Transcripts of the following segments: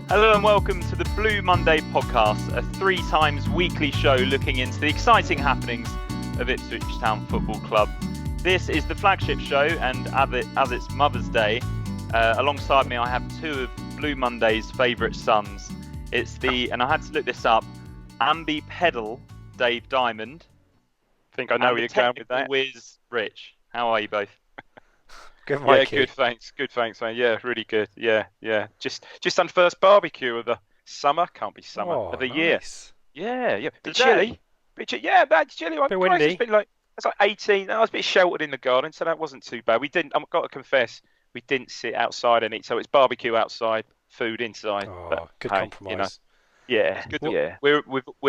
Hello and welcome to the Blue Monday podcast, a 3 times weekly show looking into the exciting happenings of Ipswich Town Football Club. This is the flagship show, and as it's Mother's Day, alongside me I have two of Blue Monday's favourite sons. And I had to look this up, Ambi Pedal Dave Diamond. I think I know where you're going with that. Whiz Rich. How are you both? Good, Mikey. Yeah, good, thanks, man. Yeah, really good. Yeah. Just on first barbecue of the summer. Can't be summer of the year. Yeah. Bit chilly. Yeah, bad chilly. Bit windy. It's like 18. I was a bit sheltered in the garden, so that wasn't too bad. I've got to confess, we didn't sit outside and eat. So it's barbecue outside, food inside. Oh, but, good compromise. Yeah, good. Yeah. We're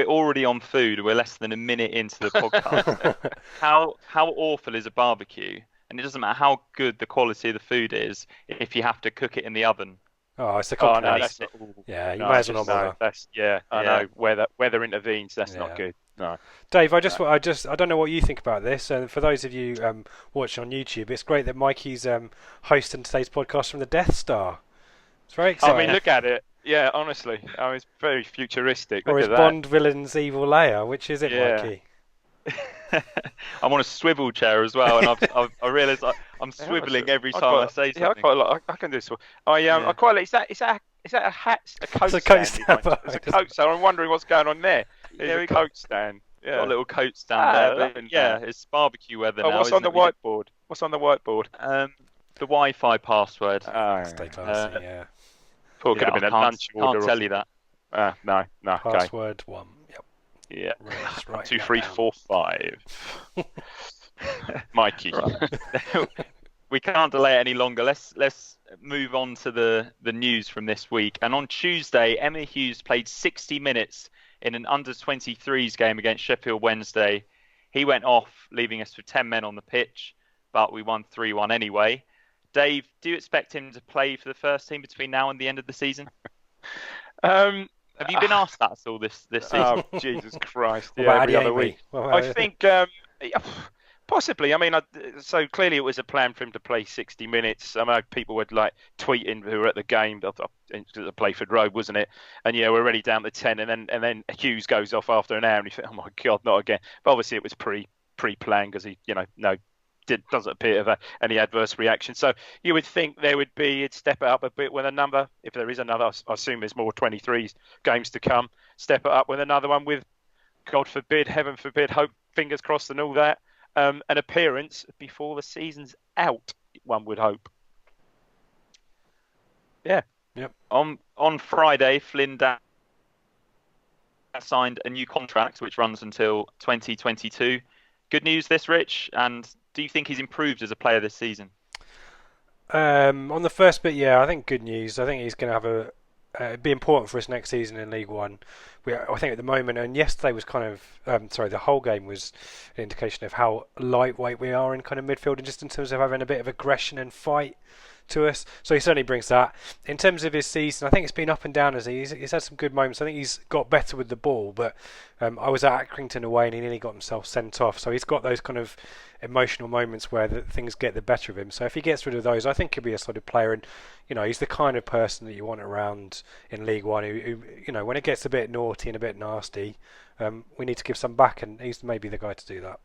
already on food. We're less than a minute into the podcast. How awful is a barbecue? And it doesn't matter how good the quality of the food is if you have to cook it in the oven. Oh, it's a compromise. You might as well not bother. I know. Weather intervenes. That's not good. No. Dave, I don't know what you think about this. And for those of you watching on YouTube, it's great that Mikey's hosting today's podcast from the Death Star. It's very exciting. I mean, look at it. Yeah, honestly, it's very futuristic. Or is Bond villain's evil Leia? Which is it, Mikey? I'm on a swivel chair as well, and I realise I'm swiveling every time I say something. Yeah, I quite like. I can do this. I quite like. Is that a hat? A coat stand? It's a coat stand. I'm wondering what's going on there. There's a coat stand. Yeah, got a little coat stand there. But, it's barbecue weather now. What's on the whiteboard? The Wi-Fi password. Stay classy. Yeah. Could have been a lunch order. Can't tell you that. No. Password 1. Yep. Yeah. Right 2, 3, 4, 5. Mikey. We can't delay it any longer. Let's move on to the news from this week. And on Tuesday, Emma Hughes played 60 minutes in an under-23s game against Sheffield Wednesday. He went off, leaving us with 10 men on the pitch, but we won 3-1 anyway. Dave, do you expect him to play for the first team between now and the end of the season? Have you been asked that at all this season? Oh, Jesus Christ. Every other week. I think possibly. I mean, so clearly it was a plan for him to play 60 minutes. I know people would tweeting who were at the game. It was at Playford Road, wasn't it? And we're already down to 10, and then Hughes goes off after an hour, and you think, oh my God, not again. But obviously it was pre-planned because he, doesn't appear to have any adverse reaction. So you would think he'd step it up a bit with another, if there is another, I assume there's more 23s games to come, step it up with another one with, God forbid, heaven forbid, hope, fingers crossed and all that, an appearance before the season's out, one would hope. Yeah. Yep. On Friday, Flynn signed a new contract which runs until 2022. Good news this, Rich, and do you think he's improved as a player this season? On the first bit, I think good news. I think he's going to have be important for us next season in League One. I think at the moment, and yesterday was kind of, the whole game was an indication of how lightweight we are in kind of midfield, and just in terms of having a bit of aggression and fight to us. So he certainly brings that. In terms of his season, I think it's been up and down. He's had some good moments. I think he's got better with the ball, but I was at Accrington away and he nearly got himself sent off. So he's got those kind of emotional moments where things get the better of him. So if he gets rid of those, I think he'll be a solid player. And he's the kind of person that you want around in League One who when it gets a bit naughty and a bit nasty, we need to give some back, and he's maybe the guy to do that.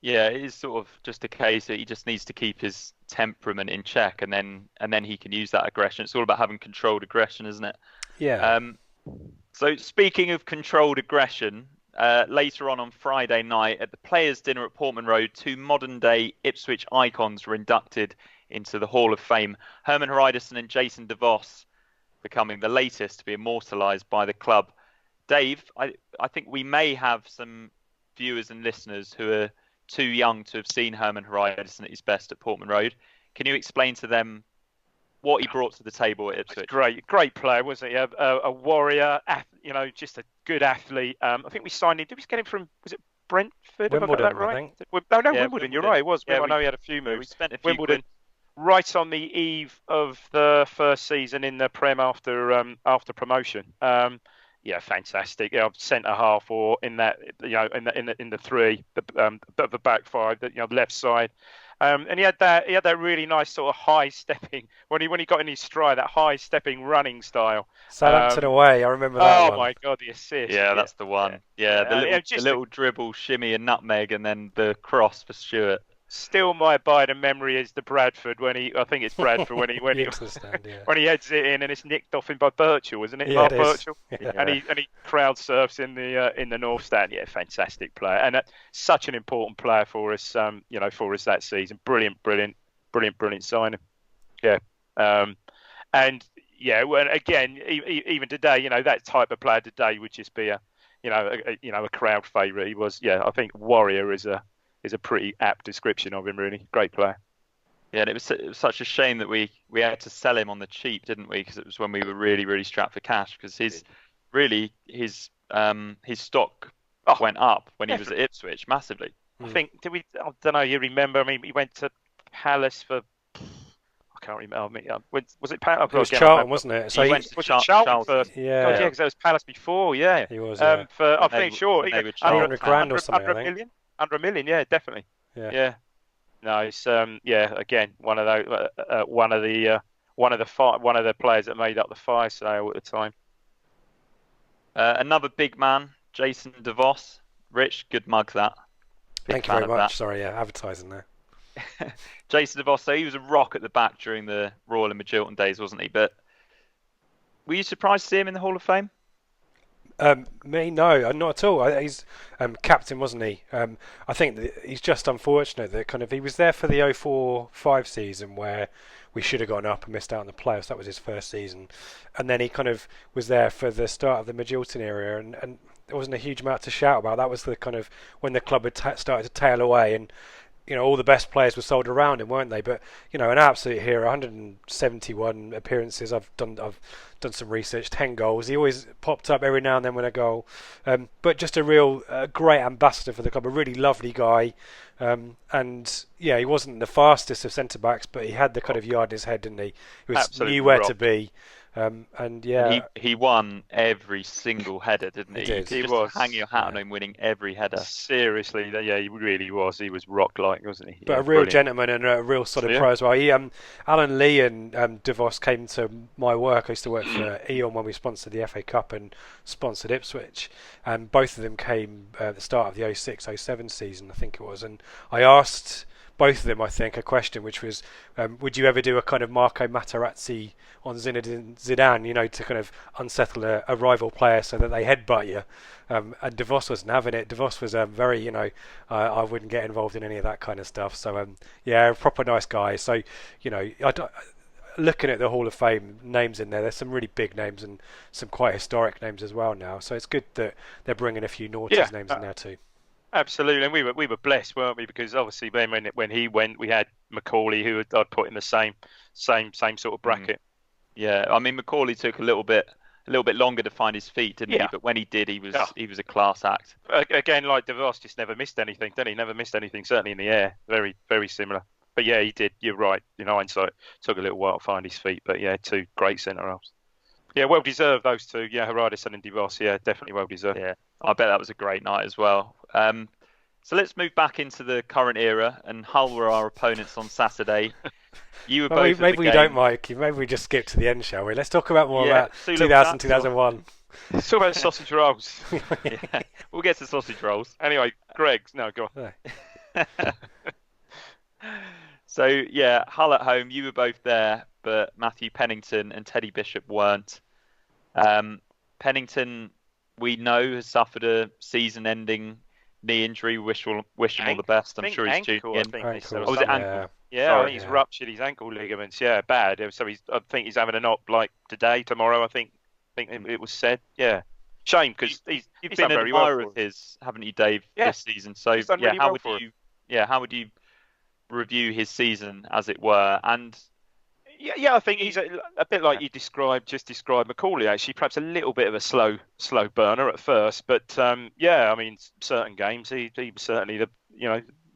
Yeah, it is sort of just a case that he just needs to keep his temperament in check, and then he can use that aggression. It's all about having controlled aggression, isn't it? Yeah. So speaking of controlled aggression, later on Friday night at the Players' Dinner at Portman Road, 2 modern-day Ipswich icons were inducted into the Hall of Fame. Herman Hreiderson and Jason DeVos becoming the latest to be immortalised by the club. Dave, I think we may have some viewers and listeners who are too young to have seen Herman Hreiderson at his best at Portman Road. Can you explain to them what he brought to the table at Ipswich? Great player, wasn't he? A warrior, just a good athlete. I think we signed him. Did we get him from? Was it Brentford? Wimbledon, have I got that right? I think. Wimbledon. You're right. It was. I know he had a few moves. We spent a few Wimbledon, right on the eve of the first season in the Prem after promotion. Fantastic. Centre half or in that, in the three, the back five, left side. And he had that really nice sort of high stepping when he got in his stride, that high stepping running style. Southampton away, I remember that one. Oh my God, the assist! Yeah, that's the one. Yeah, the little dribble, shimmy, and nutmeg, and then the cross for Stewart. Still, my abiding memory is the Bradford when I think it's Bradford when he when he heads it in and it's nicked off him by Birchall, isn't it? Yeah, Mark it Birchall. Yeah. And he crowd surfs in the North Stand. Yeah, fantastic player, and such an important player for us. For us that season. Brilliant signing. Yeah. And yeah, well, again, even today, that type of player today would just be a crowd favourite. He was, I think warrior is a pretty apt description of him. Really great player. Yeah, and it was such a shame that we had to sell him on the cheap, didn't we? Because it was when we were really, really strapped for cash. Because his stock went up when he was at Ipswich massively. I think I don't know. You remember? I mean, he went to Palace for. I can't remember. Was it Palace? It was Charlton, wasn't it? So he went to Charlton first. Yeah, because there was Palace before. Yeah, he was. I think sure. £100,000 or something. Under a million. Yeah, definitely. Yeah. No, it's again one of those, one of the players that made up the fire sale at the time. Another big man, Jason DeVos. Rich, good mug that. Thank you very much. Sorry, advertising there. Jason DeVos, so he was a rock at the back during the Royal and Magilton days, wasn't he? But were you surprised to see him in the Hall of Fame? Me, no, not at all. He's captain, wasn't he? I think that he's just unfortunate that he was there for the 04-05 season where we should have gone up and missed out on the playoffs. That was his first season, and then he was there for the start of the Magilton era, and there wasn't a huge amount to shout about. That was the when the club had started to tail away, and all the best players were sold around him, weren't they? But an absolute hero. 171 appearances. I've done some research. 10 goals. He always popped up every now and then with a goal. But just a real great ambassador for the club. A really lovely guy. And he wasn't the fastest of centre backs, but he had the yard in his head, didn't he? He knew where to be. He won every single header, didn't he? He was hang your hat on him winning every header. Seriously, he really was. He was rock-like, wasn't he? But a real gentleman and a real solid pro as well. Alan Lee and DeVos came to my work. I used to work for Eon when we sponsored the FA Cup and sponsored Ipswich, and both of them came at the start of the 06-07 season, I think it was. And I asked both of them, I think, a question which was, would you ever do a Marco Materazzi on Zinedine Zidane, to unsettle a rival player so that they headbutt you? And DeVos wasn't having it. DeVos was very, I wouldn't get involved in any of that kind of stuff. So, a proper nice guy. So, looking at the Hall of Fame names in there, there's some really big names and some quite historic names as well now. So it's good that they're bringing a few noughties names in there too. Absolutely, and we were blessed, weren't we? Because obviously, when he went, we had Macaulay, who I'd put in the same sort of bracket. Yeah, I mean Macaulay took a little bit longer to find his feet, didn't he? But when he did, he was a class act. Again, like DeVos, just never missed anything, didn't he? Never missed anything, certainly in the air. Very, very similar. But yeah, he did. You're right. In hindsight, took a little while to find his feet, but yeah, two great centre halves. Yeah, well deserved, those two. Yeah, Hardison and DeVos. Yeah, definitely well deserved. Yeah, I bet that was a great night as well. So let's move back into the current era, and Hull were our opponents on Saturday. You were both. Maybe we don't, Mikey. Maybe we just skip to the end, shall we? Let's talk about more about 2000, 2001. Let's talk about sausage rolls. Yeah, we'll get to sausage rolls. Anyway, Greg, no, go on. So yeah, Hull at home. You were both there, but Matthew Pennington and Teddy Bishop weren't. Pennington, we know, has suffered a season-ending knee injury. Wish him all the best. I'm sure he's tuning in. Was it ankle? Yeah, I think he's ruptured his ankle ligaments. Yeah, bad. So I think he's having an op like today, tomorrow. I think it was said. Yeah, shame because you've been an admirer of his, haven't you, Dave? This season. So how would you review his season, as it were? And yeah, I think he's a bit like you described Macaulay. Actually, perhaps a little bit of a slow burner at first, but I mean, certain games he was certainly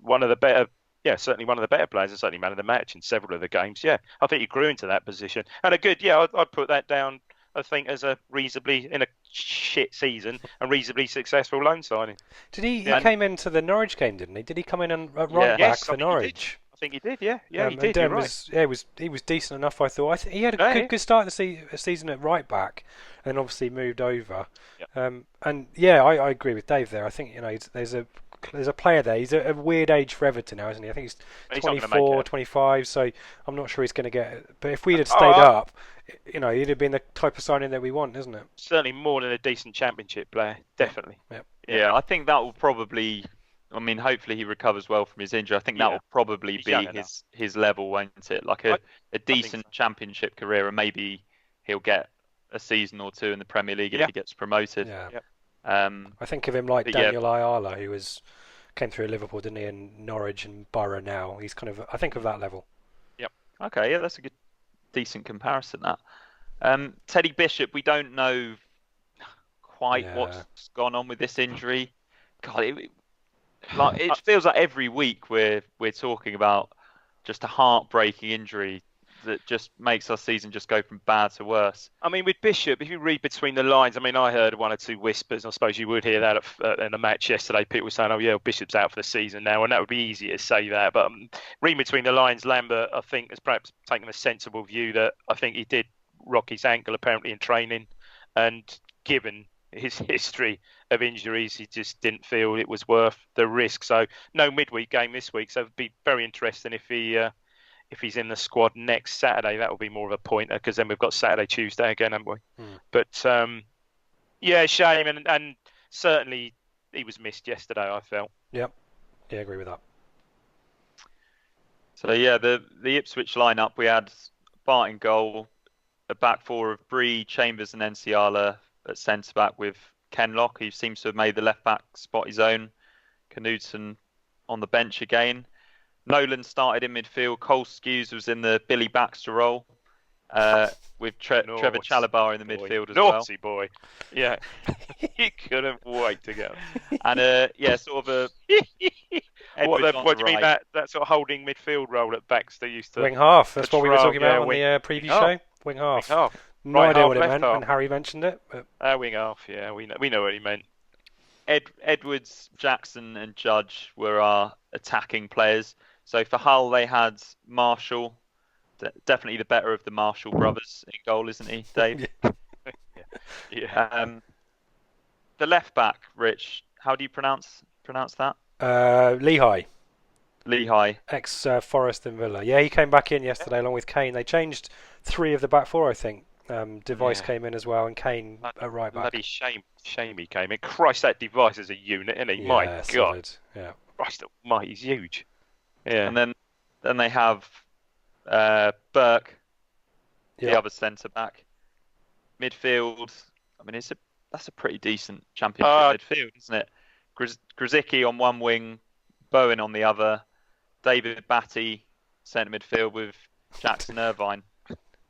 one of the better. Yeah, certainly one of the better players, and certainly man of the match in several of the games. Yeah, I think he grew into that position, and a good. Yeah, I'd put that down. I think as a reasonably, in a shit season, a reasonably successful loan signing. Did he? He came into the Norwich game, didn't he? Did he come in and right back for Norwich? think he did. Yeah, he did. You're right. He was decent enough. I thought. He had a good start to the season at right back, and obviously moved over. Yep. And yeah, I agree with Dave there. I think there's a player there. He's a weird age for Everton now, isn't he? I think he's 24, 25. So I'm not sure he's going to get. But if we'd have stayed up, he'd have been the type of signing that we want, isn't it? Certainly more than a decent Championship player. Definitely. Yeah, I think that will probably. I mean, hopefully he recovers well from his injury. I think that will probably be his level, won't it? Like a decent Championship career, and maybe he'll get a season or two in the Premier League if he gets promoted. Yeah. I think of him like Daniel Ayala, who came through Liverpool, didn't he, and Norwich and Borough now. He's kind of, I think of that level. Yep. Okay, yeah, that's a decent comparison, that. Teddy Bishop, we don't know quite what's gone on with this injury. God, it feels like every week we're talking about just a heartbreaking injury that just makes our season just go from bad to worse. I mean, with Bishop, if you read between the lines, I mean, I heard one or two whispers. I suppose you would hear that in a match yesterday. People were saying, "Oh yeah, Bishop's out for the season now," and that would be easy to say that. But reading between the lines, Lambert, I think, has perhaps taken a sensible view that I think he did rock his ankle apparently in training, and given his history of injuries, he just didn't feel it was worth the risk. So no midweek game this week. So it'd be very interesting if he's in the squad next Saturday. That will be more of a pointer, because then we've got Saturday, Tuesday again, haven't we? But shame, and certainly he was missed yesterday, I felt. Yep. Yeah, I agree with that. So yeah, the Ipswich lineup, we had Bart in goal, a back four of Bree, Chambers and Enciala at centre back, with Kenlock, who seems to have made the left back spot his own. Knudsen on the bench again. Nolan started in midfield. Cole Skews was in the Billy Baxter role, with Trevor Chalobah in the midfield as well. Naughty boy. Yeah. He couldn't wait to go. And sort of a... what do you mean, that sort of holding midfield role that Baxter used to... Wing half. That's what we were talking about on the preview show. Wing half. No idea what it meant when Harry mentioned it. But... wing half, yeah. We know what he meant. Edwards, Jackson and Judge were our attacking players. So for Hull, they had Marshall, definitely the better of the Marshall brothers in goal, isn't he, Dave? Yeah. The left back, Rich, how do you pronounce that? Lehigh. Ex Forest and Villa. Yeah, he came back in yesterday along with Kane. They changed 3 of the back 4, I think. Device came in as well, and Kane at right back. Bloody shame he came in. Christ, that Device is a unit, isn't he? My God. Solid. Yeah. Christ almighty, he's huge. Yeah. And then they have Burke, the other centre back. Midfield, I mean, that's a pretty decent Championship midfield, isn't it? Grzycki on one wing, Bowen on the other, David Batty centre midfield with Jackson Irvine.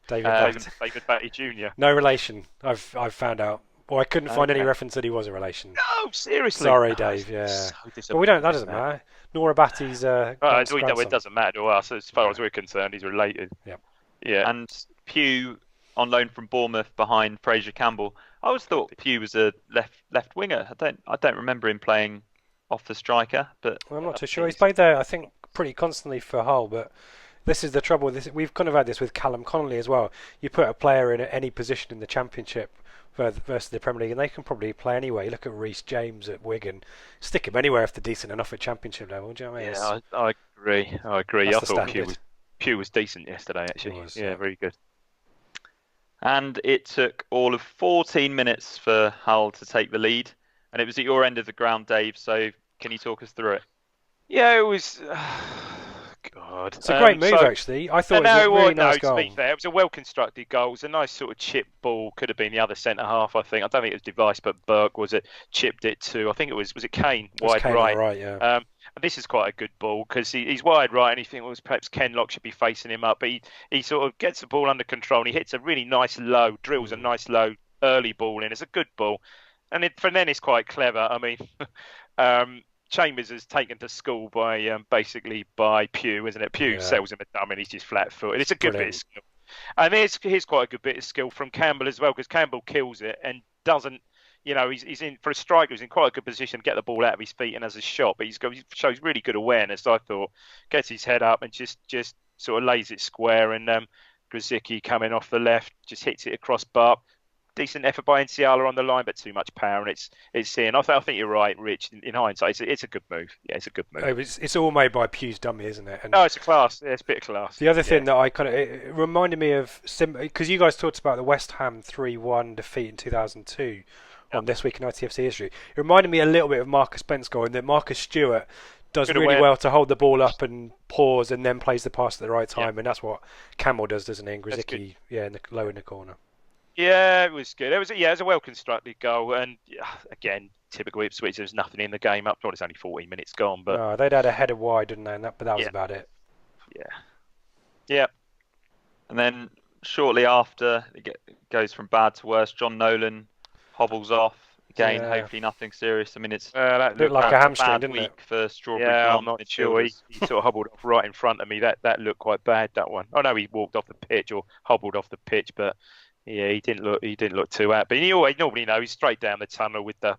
David Batty Jr. No relation. I've found out. Well, I couldn't find any reference that he was a relation. No, seriously. Sorry, Dave. Yeah. So but we don't. That doesn't matter. Nora Batty's. It doesn't matter to us as far as we're concerned. He's related. Yeah. Yeah. And Pugh on loan from Bournemouth behind Fraser Campbell. I always thought Pugh was a left winger. I don't remember him playing off the striker, but I'm not too sure. He's played there, I think, pretty constantly for Hull, but. This is the trouble. We've kind of had this with Callum Connolly as well. You put a player in any position in the Championship versus the Premier League, and they can probably play anyway. Look at Reece James at Wigan. Stick him anywhere if they're decent enough at Championship level. Do you know what I mean? Yeah, I agree. I thought Pugh was decent yesterday, actually. Was, yeah, very good. And it took all of 14 minutes for Hull to take the lead, and it was at your end of the ground, Dave. So can you talk us through it? Yeah, it was. God. It's a great move, actually. I thought it was a really nice goal. To be fair, it was a well-constructed goal. It was a nice sort of chip ball. Could have been the other centre-half, I think. I don't think it was Device, but Burke chipped it to, I think it was it Kane, wide right? Right, yeah. And this is quite a good ball, because he's wide right, and you think, well, perhaps Kenlock should be facing him up, but he sort of gets the ball under control, and he hits a really nice low, drills a nice low early ball in. It's a good ball. And from then it's quite clever. I mean... Chambers is taken to school basically by Pugh, isn't it? Pugh sells him a dumb and he's just flat-footed. It's a good bit of skill. And here's quite a good bit of skill from Campbell as well, because Campbell kills it and doesn't he's in for a striker. He's in quite a good position to get the ball out of his feet and as a shot. But he shows really good awareness. I thought gets his head up and just sort of lays it square. And Grzycki coming off the left just hits it across bar. Decent effort by Nsiala on the line, but too much power, and it's seeing. I think you're right, Rich. In hindsight, it's a good move. Yeah, it's a good move. It's all made by Pew's dummy, isn't it? No, it's a class. Yeah, it's a bit of class. The other thing that it reminded me of, because you guys talked about the West Ham 3-1 defeat in 2002 on This Week in ITFC history. It reminded me a little bit of Marcus Spence goal, and that Marcus Stewart does really well to hold the ball up and pause, and then plays the pass at the right time, and that's what Camel does, doesn't he? And Grzycki, low in the corner. Yeah, it was good. It was a well constructed goal, and again, typical Ipswich. There's nothing in the game up. It's only 14 minutes gone, but no, they'd had a header wide, didn't they? But that was about it. Yeah. And then shortly after, it goes from bad to worse. John Nolan hobbles off again. Hopefully nothing serious. I mean, it's that looked like a hamstring, bad didn't week it? for Strawberry. Yeah, I'm not sure. He sort of hobbled off right in front of me. That looked quite bad. That one. I know he walked off the pitch or hobbled off the pitch, but. Yeah, he didn't look too out, but he normally he's straight down the tunnel with the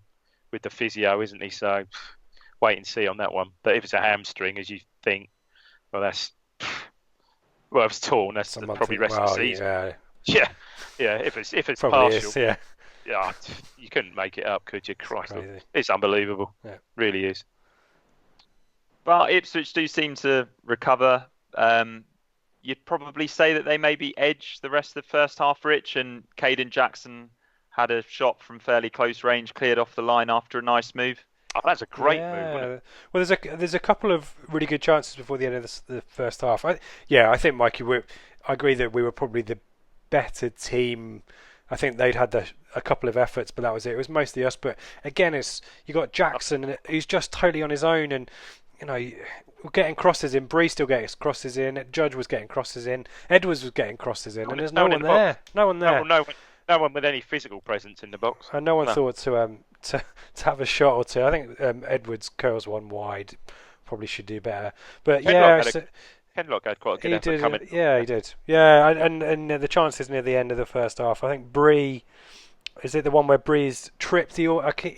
physio, isn't he? So wait and see on that one. But if it's a hamstring, as you think, well, it's torn. That's probably rest of the season. Yeah. If it's probably partial, is, yeah, you couldn't make it up, could you? Christ, it's unbelievable. Yeah, really is. But Ipswich do seem to recover. You'd probably say that they maybe edge the rest of the first half, Rich, and Caden Jackson had a shot from fairly close range, cleared off the line after a nice move. Oh, that's a great move, wasn't it? Well, there's a couple of really good chances before the end of the first half. I think, Mikey, I agree that we were probably the better team. I think they'd had a couple of efforts, but that was it. It was mostly us. But again, you got Jackson, who's just totally on his own, and we're getting crosses in. Bree still gets crosses in. Judge was getting crosses in. Edwards was getting crosses in, and there's no one there. No one there. No one with any physical presence in the box. And no one thought to have a shot or two. I think Edwards curls one wide. Probably should do better. But Kenlock had quite a good effort coming. Yeah, he did. Yeah, and the chances near the end of the first half. I think Bree. Is it the one where Breeze tripped? He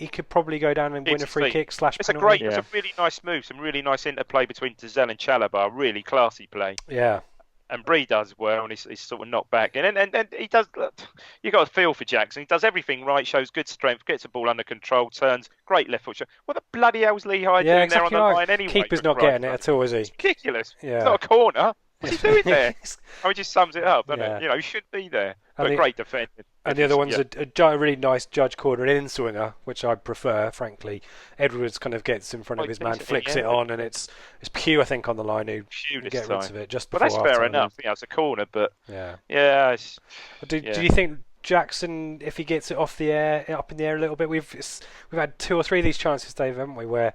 could probably go down and win a free kick / penalty. It's a really nice move. Some really nice interplay between Tazelle and Chalabar. Really classy play. Yeah. And Bree does well, and he's sort of knocked back. And he does. You got a feel for Jackson. He does everything right. Shows good strength. Gets the ball under control. Turns. Great left foot shot. What the bloody hell's Lehigh doing there on the line anyway? Keeper's not getting it at all, is he? It's ridiculous. Yeah. It's not a corner. What's he doing there? He just sums it up, doesn't it? He should be there. But great defending. And the other one's a really nice Judge corner in swinger, which I prefer, frankly. Edwards kind of gets in front of his man, flicks it on, and it's Pew, I think, on the line who gets rid of it just before. But that's fair enough. It's a corner, but yeah. Do you think Jackson, if he gets it up in the air a little bit, we've had 2 or 3 of these chances, Dave, haven't we, where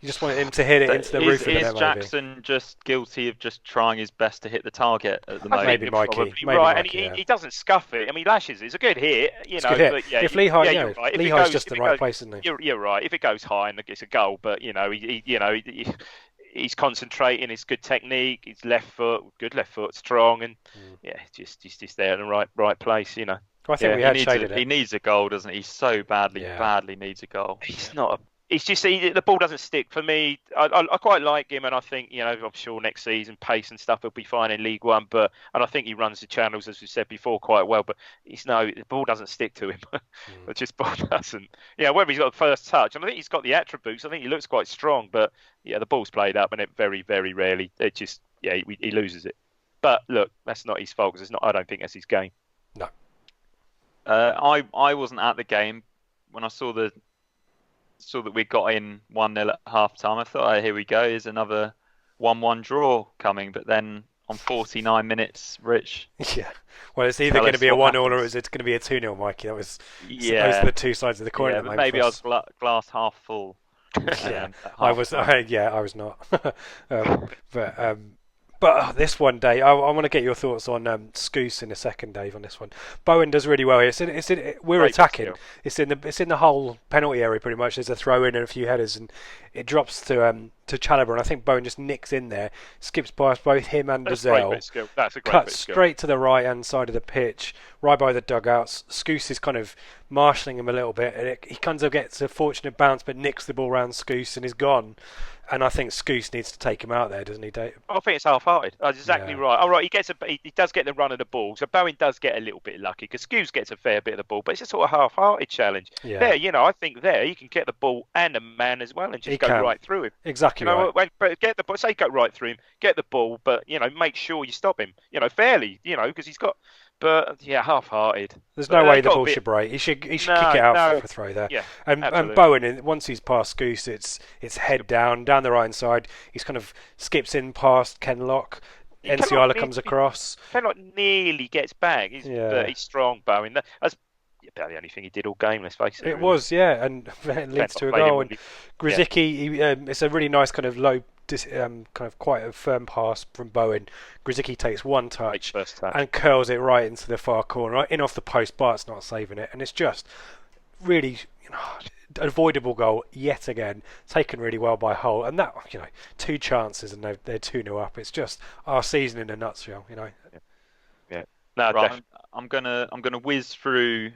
you just wanted him to hit it into the roof of the net. Is Jackson just guilty of just trying his best to hit the target at the moment? Maybe Mikey. Right, and he doesn't scuff it. I mean, lashes. It's a good hit, It's a good hit. But if Lehigh, Lehigh's just the right place, isn't he? You're right. If it goes high and it's a goal, but he's concentrating. It's good technique. His left foot, good left foot, strong, and he's just there in the right place. Well, I think we had shaded it. He needs a goal, doesn't he? He so badly needs a goal. He's not. It's just the ball doesn't stick for me. I quite like him, and I think I'm sure next season pace and stuff will be fine in League One. And I think he runs the channels, as we said before, quite well. But the ball doesn't stick to him. It just ball doesn't. Whether he's got the first touch, and I think he's got the attributes. I think he looks quite strong, but the ball's played up, and it very, very rarely. It just he loses it. But look, that's not his fault. Because I don't think that's his game. No. I wasn't at the game when I saw that we got in 1-0 at half time. I thought, here we go, here's another 1-1 draw coming. But then on 49 minutes, Rich. Yeah. Well, it's either going to be a 1-0 or it's going to be a 2-0, Mikey. Those are the two sides of the coin. Yeah, but maybe I was glass half full. I was not. But this one, Dave, I want to get your thoughts on Scouse in a second, Dave, on this one. Bowen does really well here. We're attacking. It's in the whole penalty area pretty much. There's a throw in and a few headers, and it drops to to Chalobah, and I think Bowen just nicks in there, skips past both him and That's Gazelle. a great bit of skill. That's a great Cuts bit of skill. straight to the right-hand side of the pitch, right by the dugouts. Scouse is kind of marshalling him a little bit, and he kind of gets a fortunate bounce, but nicks the ball round Scouse and is gone. And I think Scouse needs to take him out there, doesn't he, Dave? I think it's half-hearted. That's exactly right. All right, he does get the run of the ball, so Bowen does get a little bit lucky because Scouse gets a fair bit of the ball, but it's a sort of half-hearted challenge. Yeah. There, I think you can get the ball and the man as well and just go right through him. Exactly right. But get the ball, say go right through him, get the ball, but make sure you stop him. Fairly, because he's got. But half-hearted. There's no way the ball should break. He should kick it out for a throw there. Yeah, and Bowen, once he's past Scouse, it's head down the right side. He's kind of skips in past Kenlock. Enciala comes across. Kenlock nearly gets back. He's strong, Bowen. That's about the only thing he did all game. Let's face it. It was, and it leads to a goal. And Grzycki, it's a really nice kind of low. Kind of quite a firm pass from Bowen. Grzycki takes one touch and curls it right into the far corner, right in off the post. Bart's not saving it, and it's just really avoidable goal yet again, taken really well by Hull. And that 2 chances and they're 2-0 up. It's just our season in a nutshell. Yeah. No, right, I'm gonna whiz through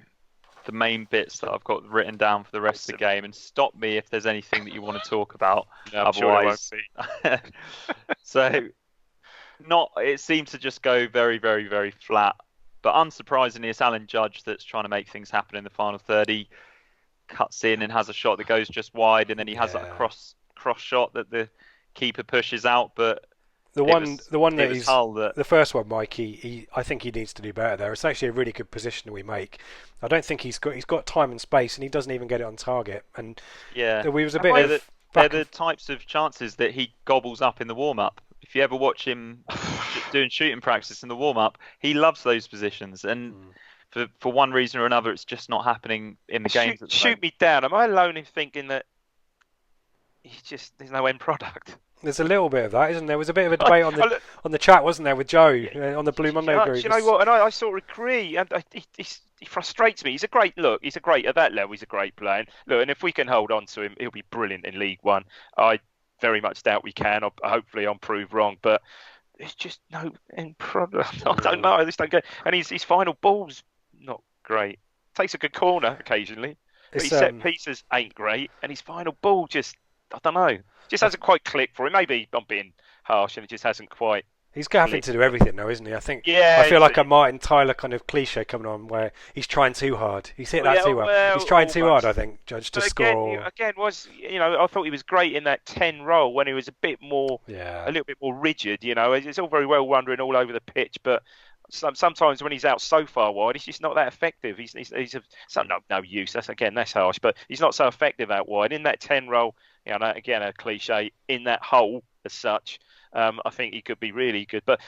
the main bits that I've got written down for the rest of the game, and stop me if there's anything that you want to talk about. No, otherwise, so it seems to just go very, very, very flat. But unsurprisingly, it's Alan Judge that's trying to make things happen in the final third. He cuts in and has a shot that goes just wide, and then he has that cross shot that the keeper pushes out, but. The first one, Mikey. I think he needs to do better there. It's actually a really good position that we make. I don't think he's got time and space, and he doesn't even get it on target. And there was a bit of. They're the types of chances that he gobbles up in the warm up. If you ever watch him doing shooting practice in the warm up, he loves those positions, and for one reason or another, it's just not happening in the games. Shoot me down. Am I alone in thinking that there's no end product? There's a little bit of that, isn't there? There was a bit of a debate on the chat, wasn't there, with Joe on the Blue Monday group. You know what? And I sort of agree. And he frustrates me. He's a great at that level. He's a great player. And if we can hold on to him, he'll be brilliant in League One. I very much doubt we can. Hopefully, I'm proved wrong. But there's just no end product. I don't know. I just don't get. And his final ball's not great. Takes a good corner occasionally, but his set pieces ain't great. And his final ball just, I don't know. Just hasn't quite clicked for him. Maybe I'm being harsh, and it just hasn't quite. He's having to do everything now, isn't he? I think. Yeah. I feel like a Martin Tyler kind of cliche coming on, where he's trying too hard. He's hit that too well. He's trying too hard, I think, Judge, to score. Again, I thought he was great in that 10 role when he was a little bit more rigid. It's all very well wandering all over the pitch, but sometimes when he's out so far wide, he's just not that effective. He's no use. That's harsh, but he's not so effective out wide in that 10 role. Again, a cliche in that hole as such. I think he could be really good, but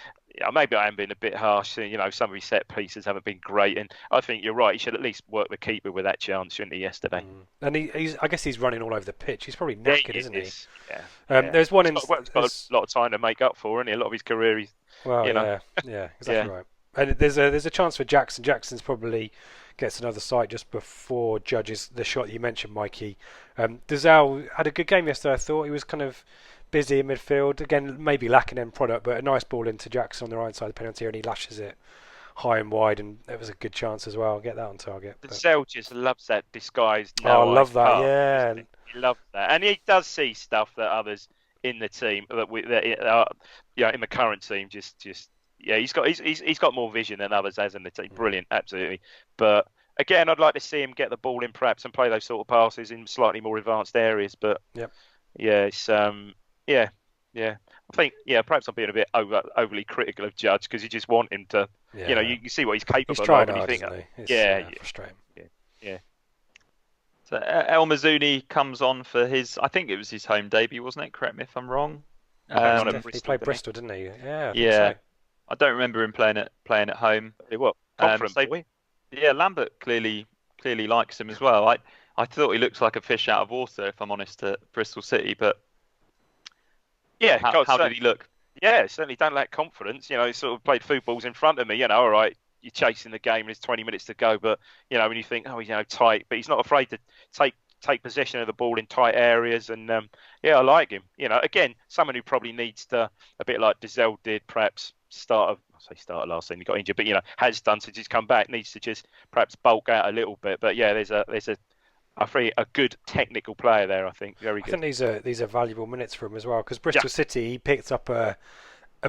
maybe I am being a bit harsh. Some of his set pieces haven't been great, and I think you're right. He should at least work the keeper with that chance, shouldn't he? Yesterday, and I guess he's running all over the pitch. He's probably knackered, isn't he? Yeah. There's one. He's got a lot of time to make up for, isn't he? A lot of his career, exactly right. And there's a chance for Jackson. Jackson's probably gets another sight just before Judge's the shot you mentioned, Mikey. Dazal had a good game yesterday. I thought he was kind of busy in midfield. Again, maybe lacking end product, but a nice ball into Jackson on the right side of the penalty area, and he lashes it high and wide, and it was a good chance as well. Get that on target. Dazal just loves that disguised. I love that. Yeah, he loves that, and he does see stuff that others in the team in the current team just. Yeah, he's got more vision than others has in the team. Brilliant, absolutely. But again, I'd like to see him get the ball in perhaps and play those sort of passes in slightly more advanced areas. But it's I think perhaps I'm being a bit overly critical of Judge because you just want him to, you see what he's capable of. Trying and hard, you think, isn't he? Frustrating. Yeah. So El Mazzouni comes on for I think it was his home debut, wasn't it? Correct me if I'm wrong. He played Bristol, didn't he? Yeah. Yeah. I don't remember him playing at home. What? Yeah, Lambert clearly likes him as well. I thought he looks like a fish out of water, if I'm honest, at Bristol City. But how did he look? Yeah, certainly don't lack confidence. He sort of played footballs in front of me. All right, you're chasing the game and there's 20 minutes to go. But when you think, he's tight, but he's not afraid to take take possession of the ball in tight areas, and I like him. Again, someone who probably needs to, a bit like Dissect did, perhaps start last season, he got injured, but has done since he's come back, needs to just perhaps bulk out a little bit. But there's a good technical player there, I think. Very good. I think these are valuable minutes for him as well, because Bristol City, he picked up a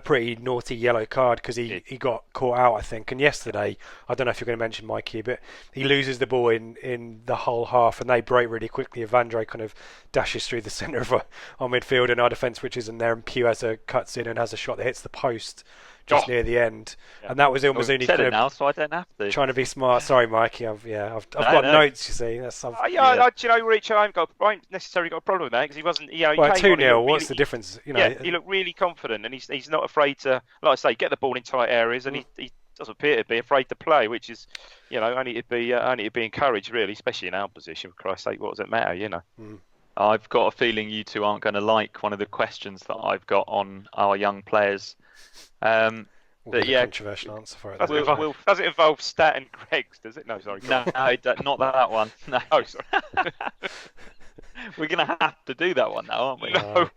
pretty naughty yellow card because he got caught out, I think. And yesterday, I don't know if you're going to mention Mikey, but he loses the ball in the whole half, and they break really quickly. Evandre kind of dashes through the centre of our midfield, and our defence, which isn't there, and Pugh cuts in and has a shot that hits the post just near the end, and that was almost only kind of now, so I don't have to. Trying to be smart. Sorry, Mikey. I've got notes. You see, that's Rich, I haven't necessarily got a problem with that because he wasn't. He 2-0. What's the difference? He looked really confident, and he's not afraid to, like I say, get the ball in tight areas, and he doesn't appear to be afraid to play, which is, only to be encouraged, really, especially in our position. For Christ's sake, what does it matter, I've got a feeling you two aren't going to like one of the questions that I've got on our young players. But controversial answer for it. Does it involve Stat and Greggs? Does it? No, sorry. No, not that one. No. Oh, sorry. We're going to have to do that one now, aren't we? No,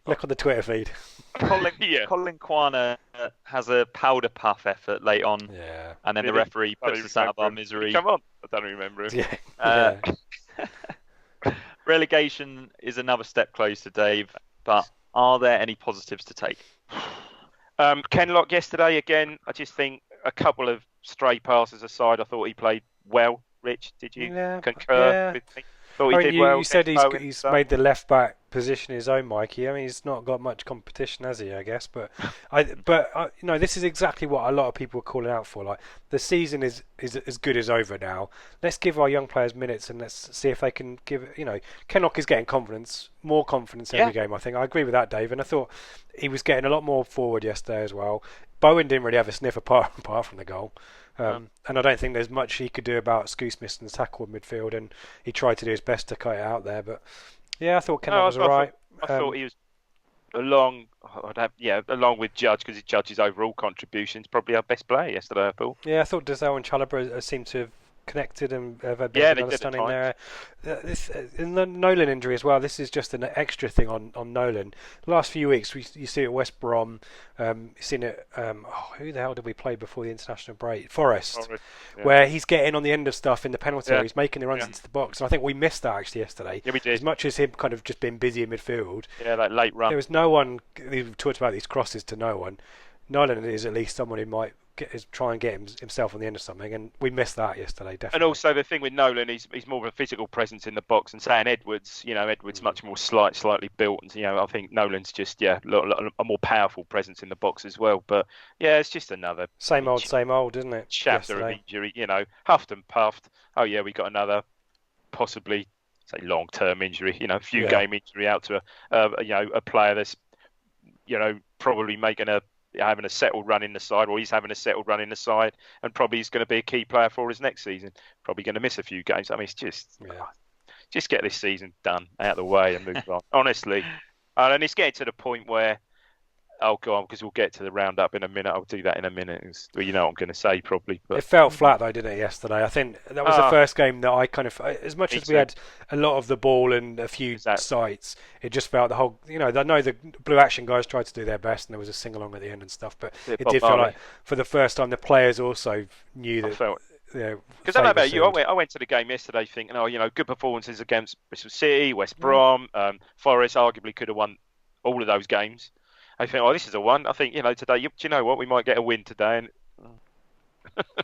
look on the Twitter feed. Colin Kwana has a powder puff effort late on, and then the referee puts us out of our misery. Come on, I don't remember him. Relegation is another step closer, Dave, but are there any positives to take? Kenlock yesterday, again, I just think a couple of stray passes aside, I thought he played well. Rich, did you concur with me? You said he's made the left back position his own, Mikey. I mean, he's not got much competition, has he? I guess, but this is exactly what a lot of people are calling out for. Like, the season is as good as over now. Let's give our young players minutes and let's see if they can give. Kenlock is getting more confidence every game. I think I agree with that, Dave. And I thought he was getting a lot more forward yesterday as well. Bowen didn't really have a sniff apart from the goal. And I don't think there's much he could do about Skoos missing the tackle in midfield, and he tried to do his best to cut it out there. But I thought Kenlock was alright. I thought he was along with Judge, because Judge's overall contributions probably our best player yesterday, I thought. Yeah, I thought Dessau and Chalobah seemed to have connected and have a bit of understanding there. In the Nolan injury as well, this is just an extra thing on Nolan. The last few weeks, you see it at West Brom, you've seen it, who the hell did we play before the international break? Forest, where he's getting on the end of stuff in the penalty area, he's making the runs into the box, and I think we missed that actually yesterday. Yeah, we did. As much as him kind of just being busy in midfield. Yeah, that late run. There was no one, we've talked about these crosses to no one. Nolan is at least someone who might try and get himself on the end of something, and we missed that yesterday, definitely. And also the thing with Nolan, he's more of a physical presence in the box, and saying Edwards, Edwards much more slightly built, and I think Nolan's just a more powerful presence in the box as well. But it's just another same old, isn't it? Chapter of injury, huffed and puffed. Oh yeah, we got another possibly long-term injury, few game injury out to a player that's probably having a settled run in the side, or he's having a settled run in the side, and probably he's going to be a key player for us next season. Probably going to miss a few games. I mean, it's just get this season done, out of the way, and move on. Honestly, and it's getting to the point where, because we'll get to the roundup in a minute. I'll do that in a minute. You know what I'm going to say, probably. But it felt flat, though, didn't it, yesterday? I think that was the first game that I kind of, as much as we had a lot of the ball and a few sites, it just felt the whole, I know the Blue Action guys tried to do their best, and there was a sing-along at the end and stuff, but it did feel like, for the first time, the players also knew that. Because I don't know about you, I went to the game yesterday thinking, good performances against Bristol City, West Brom, Forest arguably could have won all of those games. I think, this is a one. I think, today, do you know what? We might get a win today. And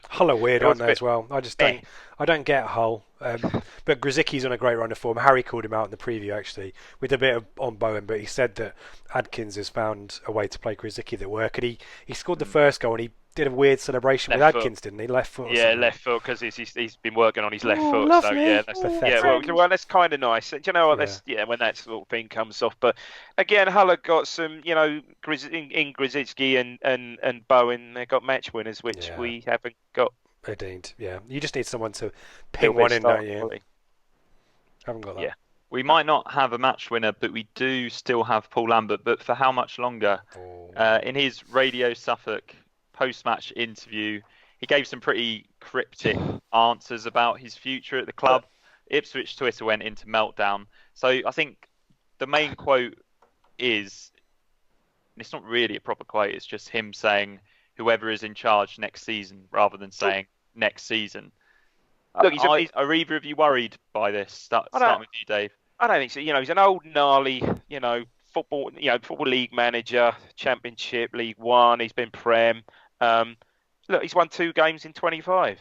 Hull are weird, aren't they, as well? I don't get Hull. But Grzycki's on a great run of form. Harry called him out in the preview, actually, with a bit on Bowen, but he said that Adkins has found a way to play Grzycki that work. And he scored the first goal, and he did a weird celebration with Adkins, didn't he? Left foot. Yeah, left foot, because he's been working on his left foot. Lovely. So well, that's kind of nice. Do you know what? When that sort of thing comes off. But again, Hull have got some, in Grzycki and Bowen, they've got match winners, which we haven't got. Indeed, yeah. You just need someone to ping one in, don't you? Haven't got that. Yeah. We might not have a match winner, but we do still have Paul Lambert. But for how much longer? In his Radio Suffolk post-match interview, he gave some pretty cryptic answers about his future at the club. Ipswich Twitter went into meltdown. So I think the main quote is, and it's not really a proper quote, it's just him saying whoever is in charge next season rather than saying next season. Look, are either of you worried by this? Starting with you, Dave. I don't think so. He's an old, gnarly, football league manager, Championship, League One. He's been Prem. Look, he's won 2 games in 25.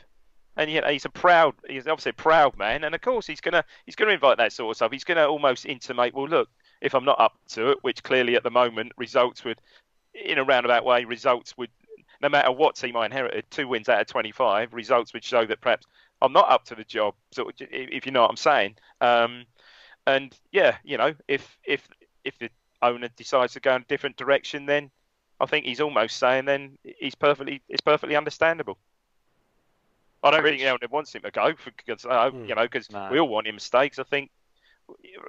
And yet he's obviously a proud man. And of course, he's gonna invite that sort of stuff. He's gonna almost intimate, well, look, if I'm not up to it, which clearly at the moment in a roundabout way, no matter what team I inherited, 2 wins out of 25, results would show that perhaps I'm not up to the job. So if you know what I'm saying. And yeah, if the owner decides to go in a different direction, then I think he's almost saying then it's perfectly understandable. I don't think anyone wants him to go because we all want him to stay. Because I think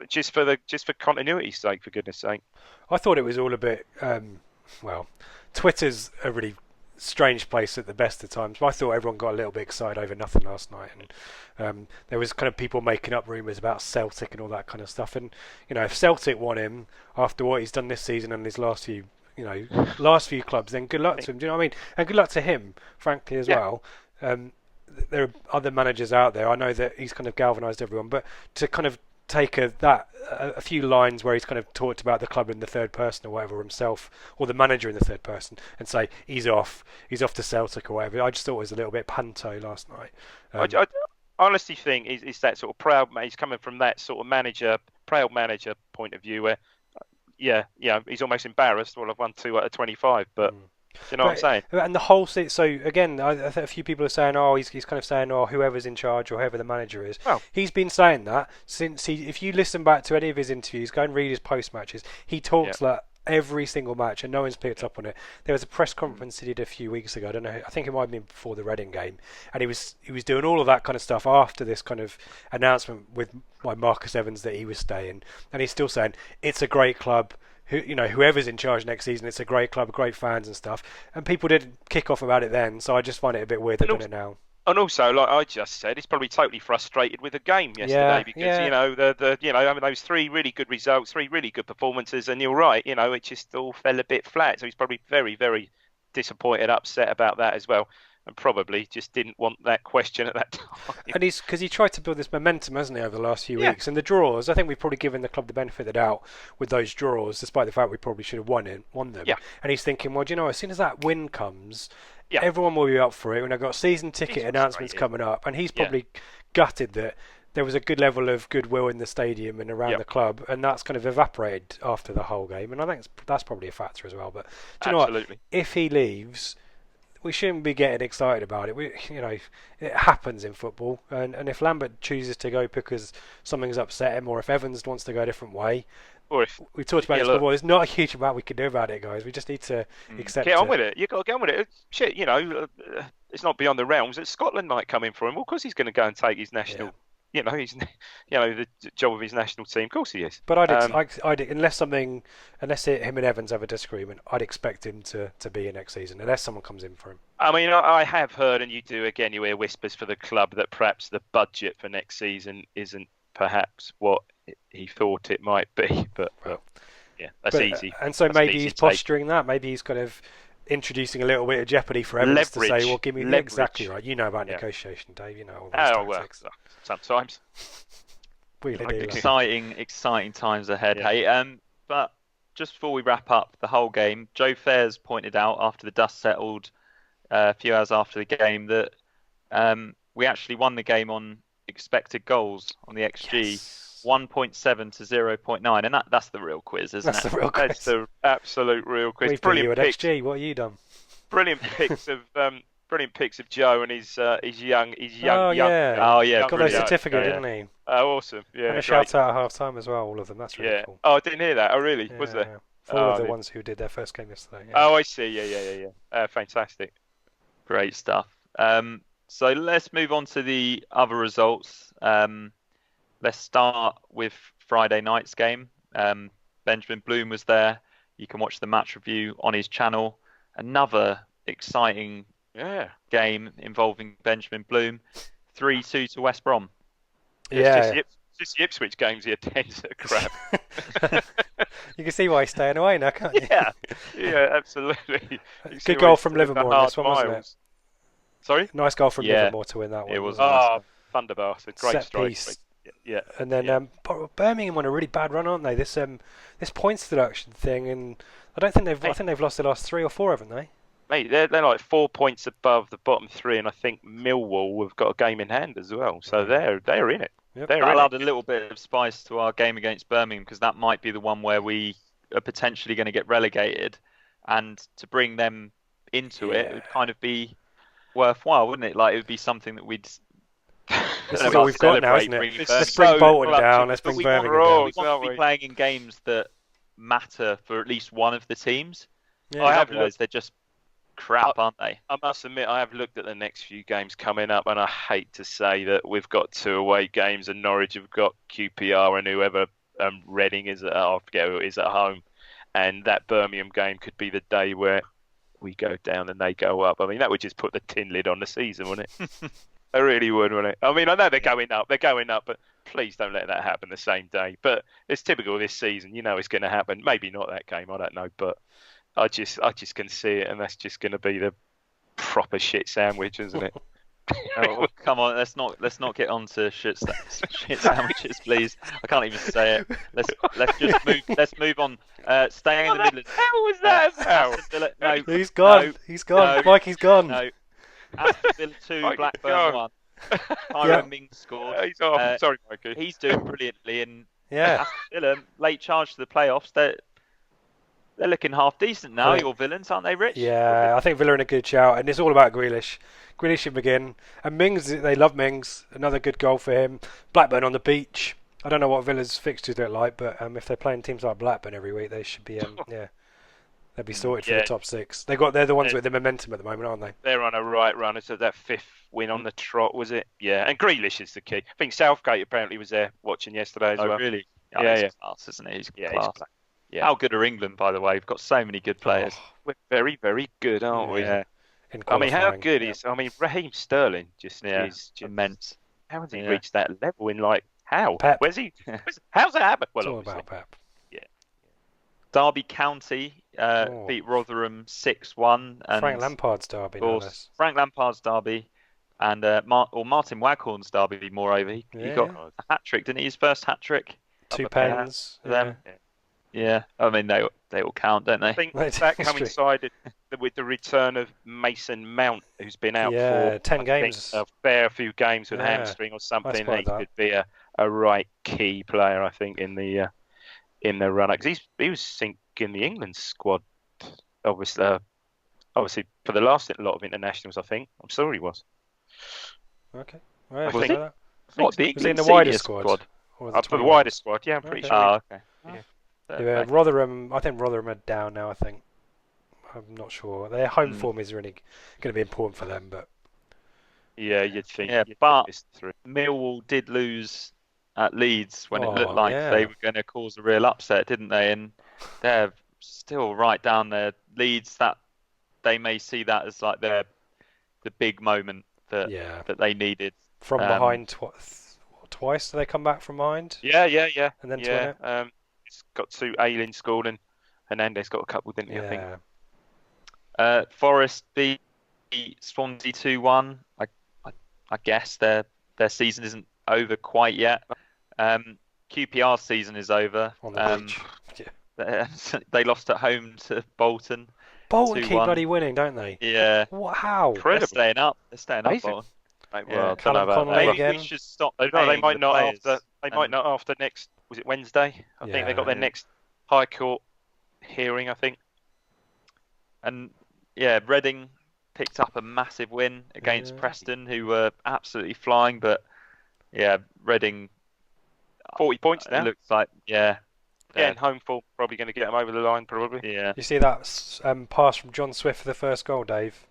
just for continuity's sake, for goodness sake. I thought it was all a bit. Twitter's a really strange place at the best of times. But I thought everyone got a little bit excited over nothing last night, and there was kind of people making up rumours about Celtic and all that kind of stuff. And if Celtic want him after what he's done this season and his last few clubs, then good luck to him. Do you know what I mean? And good luck to him, frankly, as well. There are other managers out there. I know that he's kind of galvanised everyone, but to kind of take a few lines where he's kind of talked about the club in the third person or whatever himself, or the manager in the third person, and say he's off to Celtic or whatever. I just thought it was a little bit panto last night. I honestly think is that sort of proud. He's coming from that sort of proud manager point of view where, he's almost embarrassed. Well, I've won 2 out of 25, but. You know what I'm saying? And the whole so again, I think a few people are saying, he's kind of saying, whoever's in charge or whoever the manager is. Well, he's been saying that since if you listen back to any of his interviews, go and read his post matches. He talks like every single match, and no one's picked up on it. There was a press conference he did a few weeks ago. I don't know. I think it might have been before the Reading game, and he was doing all of that kind of stuff after this kind of announcement by Marcus Evans that he was staying, and he's still saying it's a great club. Whoever's in charge next season, it's a great club, great fans and stuff. And people didn't kick off about it then, so I just find it a bit weird they're doing it now. And also, like I just said, he's probably totally frustrated with the game yesterday because those 3 really good results, 3 really good performances, and you're right, it just all fell a bit flat. So he's probably very, very disappointed, upset about that as well. And probably just didn't want that question at that time. And because he tried to build this momentum, hasn't he, over the last few weeks? And the draws, I think we've probably given the club the benefit of the doubt with those draws, despite the fact we probably should have won them. Yeah. And he's thinking, well, as soon as that win comes, everyone will be up for it. And I've got season ticket announcements coming up, and he's probably gutted that there was a good level of goodwill in the stadium and around the club, and that's kind of evaporated after the whole game. And I think that's probably a factor as well. But do you know what? If he leaves, we shouldn't be getting excited about it. It happens in football, and if Lambert chooses to go because something's upset him, or if Evans wants to go a different way, or if we talked about this before, there's not a huge amount we can do about it, guys. We just need to accept it. Get on with it. You got to get on with it. Shit, it's not beyond the realms that Scotland might come in for him. Well, of course he's going to go and take his national. He's the job of his national team. Of course he is. But unless him and Evans have a disagreement, I'd expect him to be here next season, unless someone comes in for him. I mean, I have heard, and you do again, you hear whispers for the club that perhaps the budget for next season isn't perhaps what he thought it might be. But that's easy. And so maybe he's posturing that. Maybe he's kind of introducing a little bit of jeopardy for Evans to say, well, give me exactly right. You know about negotiation, Dave. You know all those tactics. Sometimes. Exciting times ahead. Hey, but just before we wrap up the whole game, Joe Fairs pointed out after the dust settled a few hours after the game that we actually won the game on expected goals on the XG. 1.7 to 0.9, and that's the real quiz, isn't it? That's the real quiz. That's the absolute real quiz. Brilliant picks. XG. What have you done? Brilliant picks of Joe and his young. Got those certificate, didn't he? Awesome. Yeah. And a shout out at half time as well. All of them. That's really cool. Oh, I didn't hear that. Oh, really? Was there? For all of the ones who did their first game yesterday. Yeah. Oh, I see. Yeah. Fantastic. Great stuff. So let's move on to the other results. Let's start with Friday night's game. Benjamin Bloom was there. You can watch the match review on his channel. Another exciting game involving Benjamin Bloom. 3-2 to West Brom. It's just the Ipswich games he attends that are crap. You can see why he's staying away now, can't you? Yeah, absolutely. Good goal from Livermore in this one, wasn't it? Sorry? Nice goal from Livermore to win that one. It was. Thunderbath, a great set strike. Piece. Yeah. And then Birmingham on a really bad run, aren't they? This points deduction thing, and I think they've lost the last 3 or 4, haven't they? Mate, they're like 4 points above the bottom 3, and I think Millwall have got a game in hand as well. So they're in it. Yep. That'll add a little bit of spice to our game against Birmingham, because that might be the one where we are potentially going to get relegated, and to bring them into it would kind of be worthwhile, wouldn't it? Like, it would be something that we'd. This is all we've got now, isn't it? Let's bring Bolton down. Let's bring Birmingham down. We want to be playing in games that matter for at least one of the teams. Yeah. Otherwise, they're just crap, aren't they? I must admit, I have looked at the next few games coming up, and I hate to say that we've got 2 away games, and Norwich have got QPR and whoever Reading is at, I forget who it is, at home, and that Birmingham game could be the day where we go down and they go up. I mean, that would just put the tin lid on the season, wouldn't it? It really would, wouldn't it? I mean, I know they're going up, but please don't let that happen the same day. But it's typical of this season, you know it's going to happen. Maybe not that game, I don't know, but I just can see it, and that's just going to be the proper shit sandwich, isn't it? Oh, come on, let's not get on to shit sandwiches, please. I can't even say it. Let's move on. Staying in the Midlands. How was that? No, he's gone. He's gone. No, Mikey's gone. No. Aston Villa 2, Blackburn 1. Tyrone Mings scored. He's off. Sorry, Mikey. He's doing brilliantly, and Yeah. Villa, late charge to the playoffs. They're looking half decent now. Your Villains, aren't they, Rich? Yeah, I think Villa are in a good shout, and it's all about Grealish. Grealish and McGinn. And Mings, they love Mings. Another good goal for him. Blackburn on the beach. I don't know what Villa's fixtures look like, but if they're playing teams like Blackburn every week, they should be, they'll be sorted for the top 6. They're the ones with the momentum at the moment, aren't they? They're on a right run. It's that 5th win on the trot, was it? Yeah, and Grealish is the key. I think Southgate apparently was there watching yesterday as well. Oh, really? Yeah. He's class, isn't he? He's Yeah, class. Yeah. How good are England, by the way? We've got so many good players. We're very, very good, aren't we? Yeah. I mean, how good is? I mean, Raheem Sterling is just immense. How has he reached that level? How? Pep. Where's he? How's that happen? Well, It's all obviously. about Pep. Yeah. Derby County beat Rotherham 6-1. And Frank Lampard's derby. Of course, Frank Lampard's derby, and Martin Waghorn's derby. Moreover, he got a hat trick, didn't he? His first hat trick. 2 pens. Yeah, I mean they all count, don't they? I think that coincided with the return of Mason Mount, who's been out for 10 games, a fair few games with a hamstring or something. He could be a right key player, I think, in the run up, because he was sinking the England squad, obviously for the last lot of internationals. I think I'm sure he was. Okay, I think What, the was he in the wider squad? For the wider squad, yeah, I'm pretty sure. Oh, okay. Yeah, Rotherham. I think Rotherham are down now. I think. I'm not sure. Their home form is really going to be important for them, but. Yeah, you'd think. Yeah, but Millwall did lose at Leeds when it looked like they were going to cause a real upset, didn't they? And they're still right down there. Leeds, that they may see that as like the big moment that they needed. From behind twice, do they come back from behind? Yeah. And then to win it? It's got 2. Ayling scored and Hernandez got a couple, didn't he? Yeah. I think. Forest beat Swansea 2-1. I guess their season isn't over quite yet. QPR's season is over. On the beach. Yeah. They lost at home to Bolton. Bolton keep bloody winning, don't they? Yeah. What? How? They're staying up. Bolton. Well, Callum Connolly Maybe again. we should stop. They might not after next. Was it Wednesday? I think they got their next High Court hearing. I think. And Reading picked up a massive win against Preston, who were absolutely flying. But Reading 40 points now. It looks like and home form probably going to get them over the line. Probably. Yeah. You see that pass from John Swift for the first goal, Dave?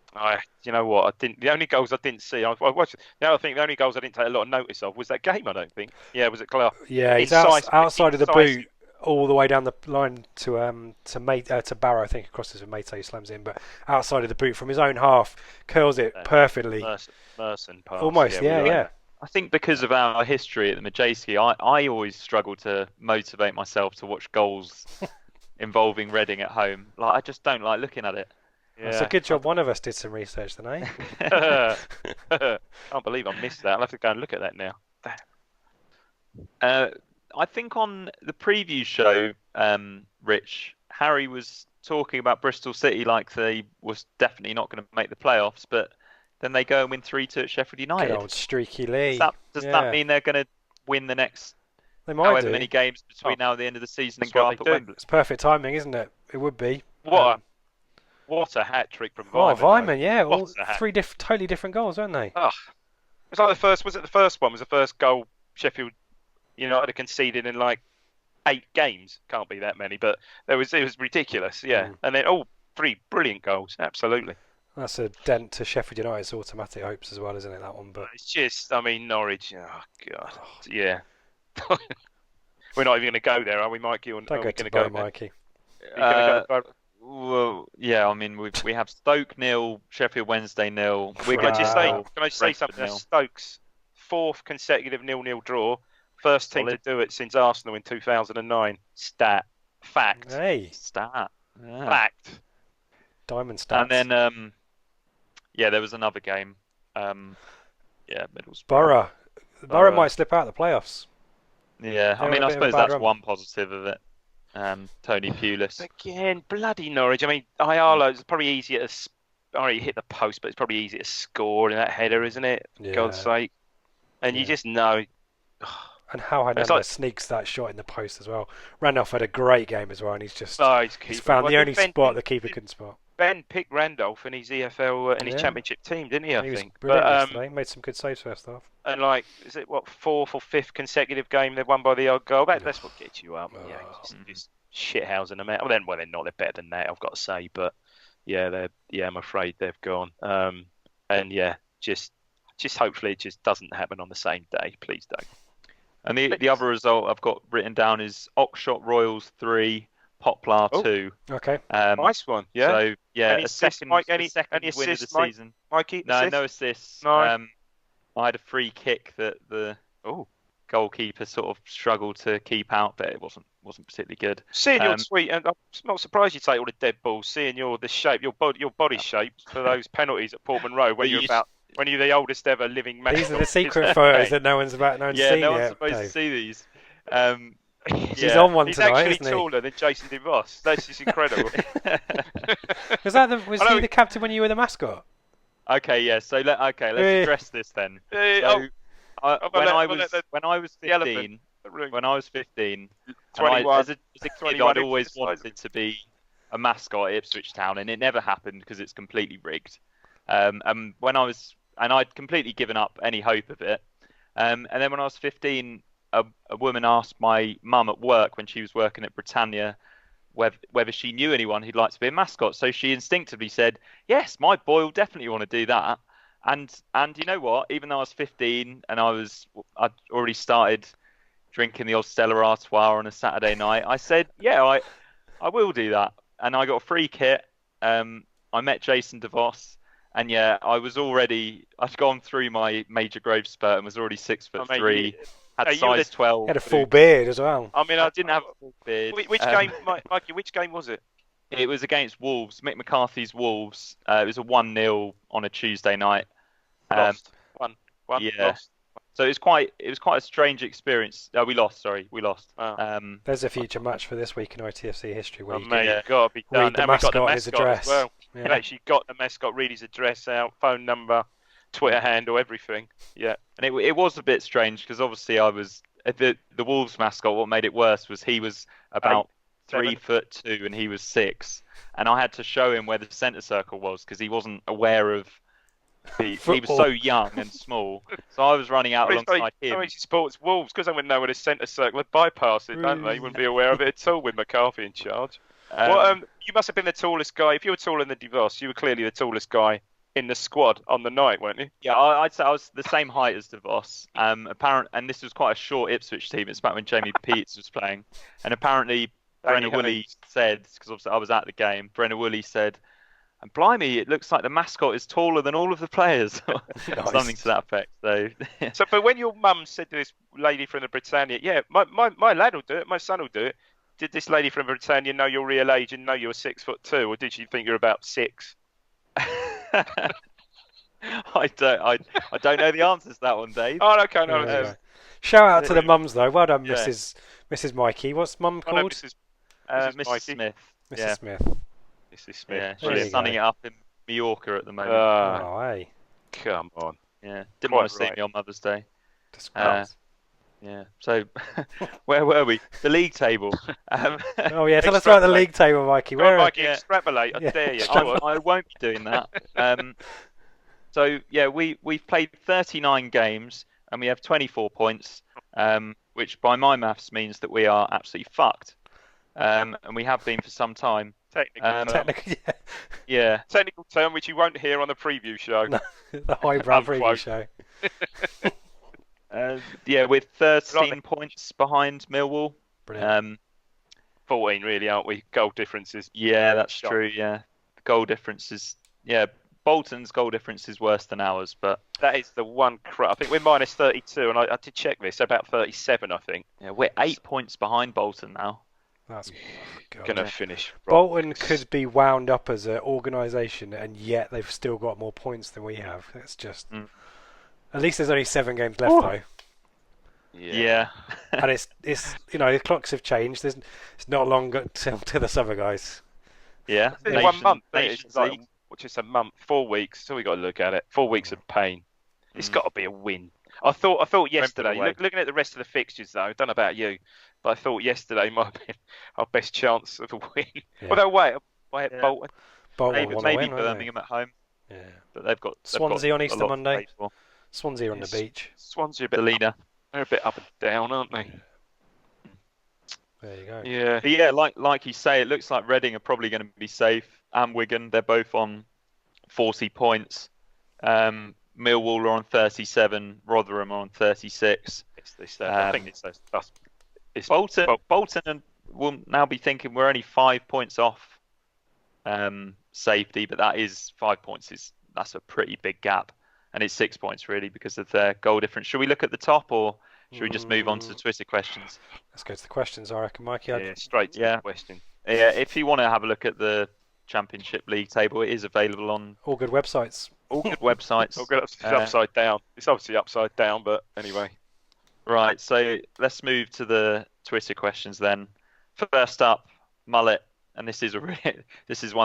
You know what? The only goals I didn't see. I watched. I think the only goals I didn't take a lot of notice of was that game. I don't think. Yeah, was it Clough? Yeah, he's outside of the boot, all the way down the line to Barrow. I think across this Mate slams in, but outside of the boot from his own half, curls it perfectly. Merson pass. Almost, yeah. I think because of our history at the Madejski, I always struggle to motivate myself to watch goals involving Reading at home. Like I just don't like looking at it. Yeah. It's a good job one of us did some research then, eh? Can't believe I missed that. I'll have to go and look at that now. I think on the preview show, Rich, Harry was talking about Bristol City like they was definitely not going to make the playoffs, but then they go and win 3-2 at Sheffield United. Good old streaky Lee. Does that mean they're going to win the next however many games between now and the end of the season and go up at Wembley? It's perfect timing, isn't it? It would be. What a hat trick from Weimann. Weimann, yeah. All three totally different goals, weren't they? Oh, it's like the first one? Was the first goal Sheffield United had conceded in like 8 games? Can't be that many, but it was ridiculous, yeah. And then 3 brilliant goals, absolutely. That's a dent to Sheffield United's automatic hopes as well, isn't it, that one? But it's just, I mean, Norwich, oh God, yeah. We're not even going to go there, are we, Mikey? Or don't go to go, Mikey. Well, yeah, I mean, we have Stoke 0, Sheffield Wednesday 0. Can I say something? Stoke's 4th consecutive 0-0 draw. First team to do it since Arsenal in 2009. Fact. Hey. Stat. Yeah. Fact. Diamond stats. And then, there was another game. Middlesbrough. Borough might slip out of the playoffs. Yeah, I mean, I suppose that's one positive of it. Tony Pulis. Again, bloody Norwich. I mean, Ayala is probably easier to... Already hit the post, but it's probably easier to score in that header, isn't it? For God's sake. And you just know... And how Hernandez sneaks that shot in the post as well. Randolph had a great game as well, and he's found the only spot the keeper couldn't spot. Ben picked Randolph in his EFL and his championship team, didn't he? He was brilliant yesterday. Made some good saves first half. And is it 4th or 5th consecutive game they've won by the odd goal? That's what gets you up. Just shithousing them out. Well, they're not. They're better than that, I've got to say. But I'm afraid they've gone. Just hopefully it just doesn't happen on the same day. Please don't. And the other result I've got written down is Oxshott Royals 3, Poplar 2. Okay. Nice one. Yeah. So any second win of the season. Mikey? No assists. No. I had a free kick that the goalkeeper sort of struggled to keep out, but it wasn't particularly good. Seeing your tweet, and I'm not surprised you take all the dead balls. Seeing your body shape for those penalties at Portman Road when you're the oldest ever living man. These are the secret photos that no one's seen yet. No one's supposed to see these. He's on one tonight, He's actually taller than Jason DeVos. That's just incredible. Was he the captain when you were the mascot? Okay, yeah. So let's address this then. When I was 15, as a kid, I'd always wanted to be a mascot at Ipswich Town, and it never happened because it's completely rigged. And I'd completely given up any hope of it. And then when I was 15, a woman asked my mum at work when she was working at Britannia whether she knew anyone who'd like to be a mascot. So she instinctively said, "Yes, my boy will definitely want to do that." And you know what? Even though I was 15 and I'd already started drinking the old Stella Artois on a Saturday night, I said, "Yeah, I will do that." And I got a free kit. I met Jason DeVos. And I'd gone through my major growth spurt and was already 6'3", had size 12. Had a full beard as well. I mean, I didn't have a full beard. Which game, Mikey? Which game was it? It was against Wolves, Mick McCarthy's Wolves. It was a 1-0 on a Tuesday night. Lost. One. Yeah. Lost. So it was quite a strange experience. We lost. We lost. Oh. There's a future match for this week in ITFC history where you've got to be done. Read the mascot and his address. Well. Yeah. You've actually got the mascot, read his address out, phone number, Twitter handle, everything. Yeah. And it was a bit strange because obviously I was the Wolves mascot. What made it worse was he was about 3'2" and he was 6, and I had to show him where the centre circle was because he wasn't aware of. He was so young and small, so I was running out alongside him. He supports Wolves because they wouldn't know where the centre circle had bypassed it, don't they? You wouldn't be aware of it at all with McCarthy in charge. You must have been the tallest guy. If you were taller than DeVos, you were clearly the tallest guy in the squad on the night, weren't you? Yeah, I'd say I was the same height as DeVos. And this was quite a short Ipswich team. It's back when Jamie Peets was playing, and apparently Brenna Woolley said, because obviously I was at the game, Brenna Woolley said, And blimey, it looks like the mascot is taller than all of the players. Nice. Something to that effect. So, But when your mum said to this lady from the Britannia, yeah, my lad will do it, my son will do it, did this lady from Britannia know your real age and know you were 6'2", or did she think you're about 6? I don't know the answers to that one, Dave. Oh, okay, no. Yeah. Shout out to the mums though. Well done, Mrs. Mikey. What's mum called? No, Mrs. Smith. Mrs. Smith. Mrs. Smith. Yeah, she's sunning it up in Mallorca at the moment. Oh, hey. Come on. Yeah, didn't want to see me on Mother's Day. Yeah. So, where were we? The league table. Oh yeah, tell us about the league table, Mikey. Mikey, extrapolate. I dare you. I won't be doing that. So yeah, we've played 39 games and we have 24 points, which by my maths means that we are absolutely fucked. And we have been for some time. Technically, yeah. Technical term which you won't hear on the preview show. No, the highbrow preview show. Yeah, with 13 points behind Millwall. Brilliant. 14 really, aren't we? Goal differences. Yeah, that's true. Yeah, the goal difference is Bolton's goal difference is worse than ours, but that is the one. I think we're minus 32, and I did check this. About 37, I think. Yeah, we're 8 points behind Bolton now. That's gonna finish. Bolton could be wound up as an organisation, and yet they've still got more points than we have. It's just. At least there's only 7 games left though. Yeah. And it's the clocks have changed. It's not long to the summer, guys. Yeah. It's 1 month. It's like, just a month, 4 weeks. So we got to look at it. 4 weeks of pain. It's got to be a win. I thought yesterday. Looking at the rest of the fixtures though, I don't know about you, but I thought yesterday might have been our best chance of a win. Yeah. Although wait at Bolton. Maybe Birmingham at home. Yeah. But they've got Swansea on Easter Monday. Swansea on the beach. Swansea a bit leaner. They're a bit up and down, aren't they? There you go. Yeah. But yeah, like you say, it looks like Reading are probably going to be safe. And Wigan, they're both on 40 points. Millwall are on 37. Rotherham are on 36. I think it's Bolton will now be thinking we're only 5 points off safety, but that is 5 points. That's a pretty big gap. And it's 6 points, really, because of their goal difference. Should we look at the top, or should we just move on to the Twitter questions? Let's go to the questions, I reckon, Mikey. Straight to the question. Yeah, if you want to have a look at the Championship League table, it is available on... all good websites. All good websites. It's upside down. It's obviously upside down, but anyway. Right, so let's move to the Twitter questions then. First up, Mullet, and this is one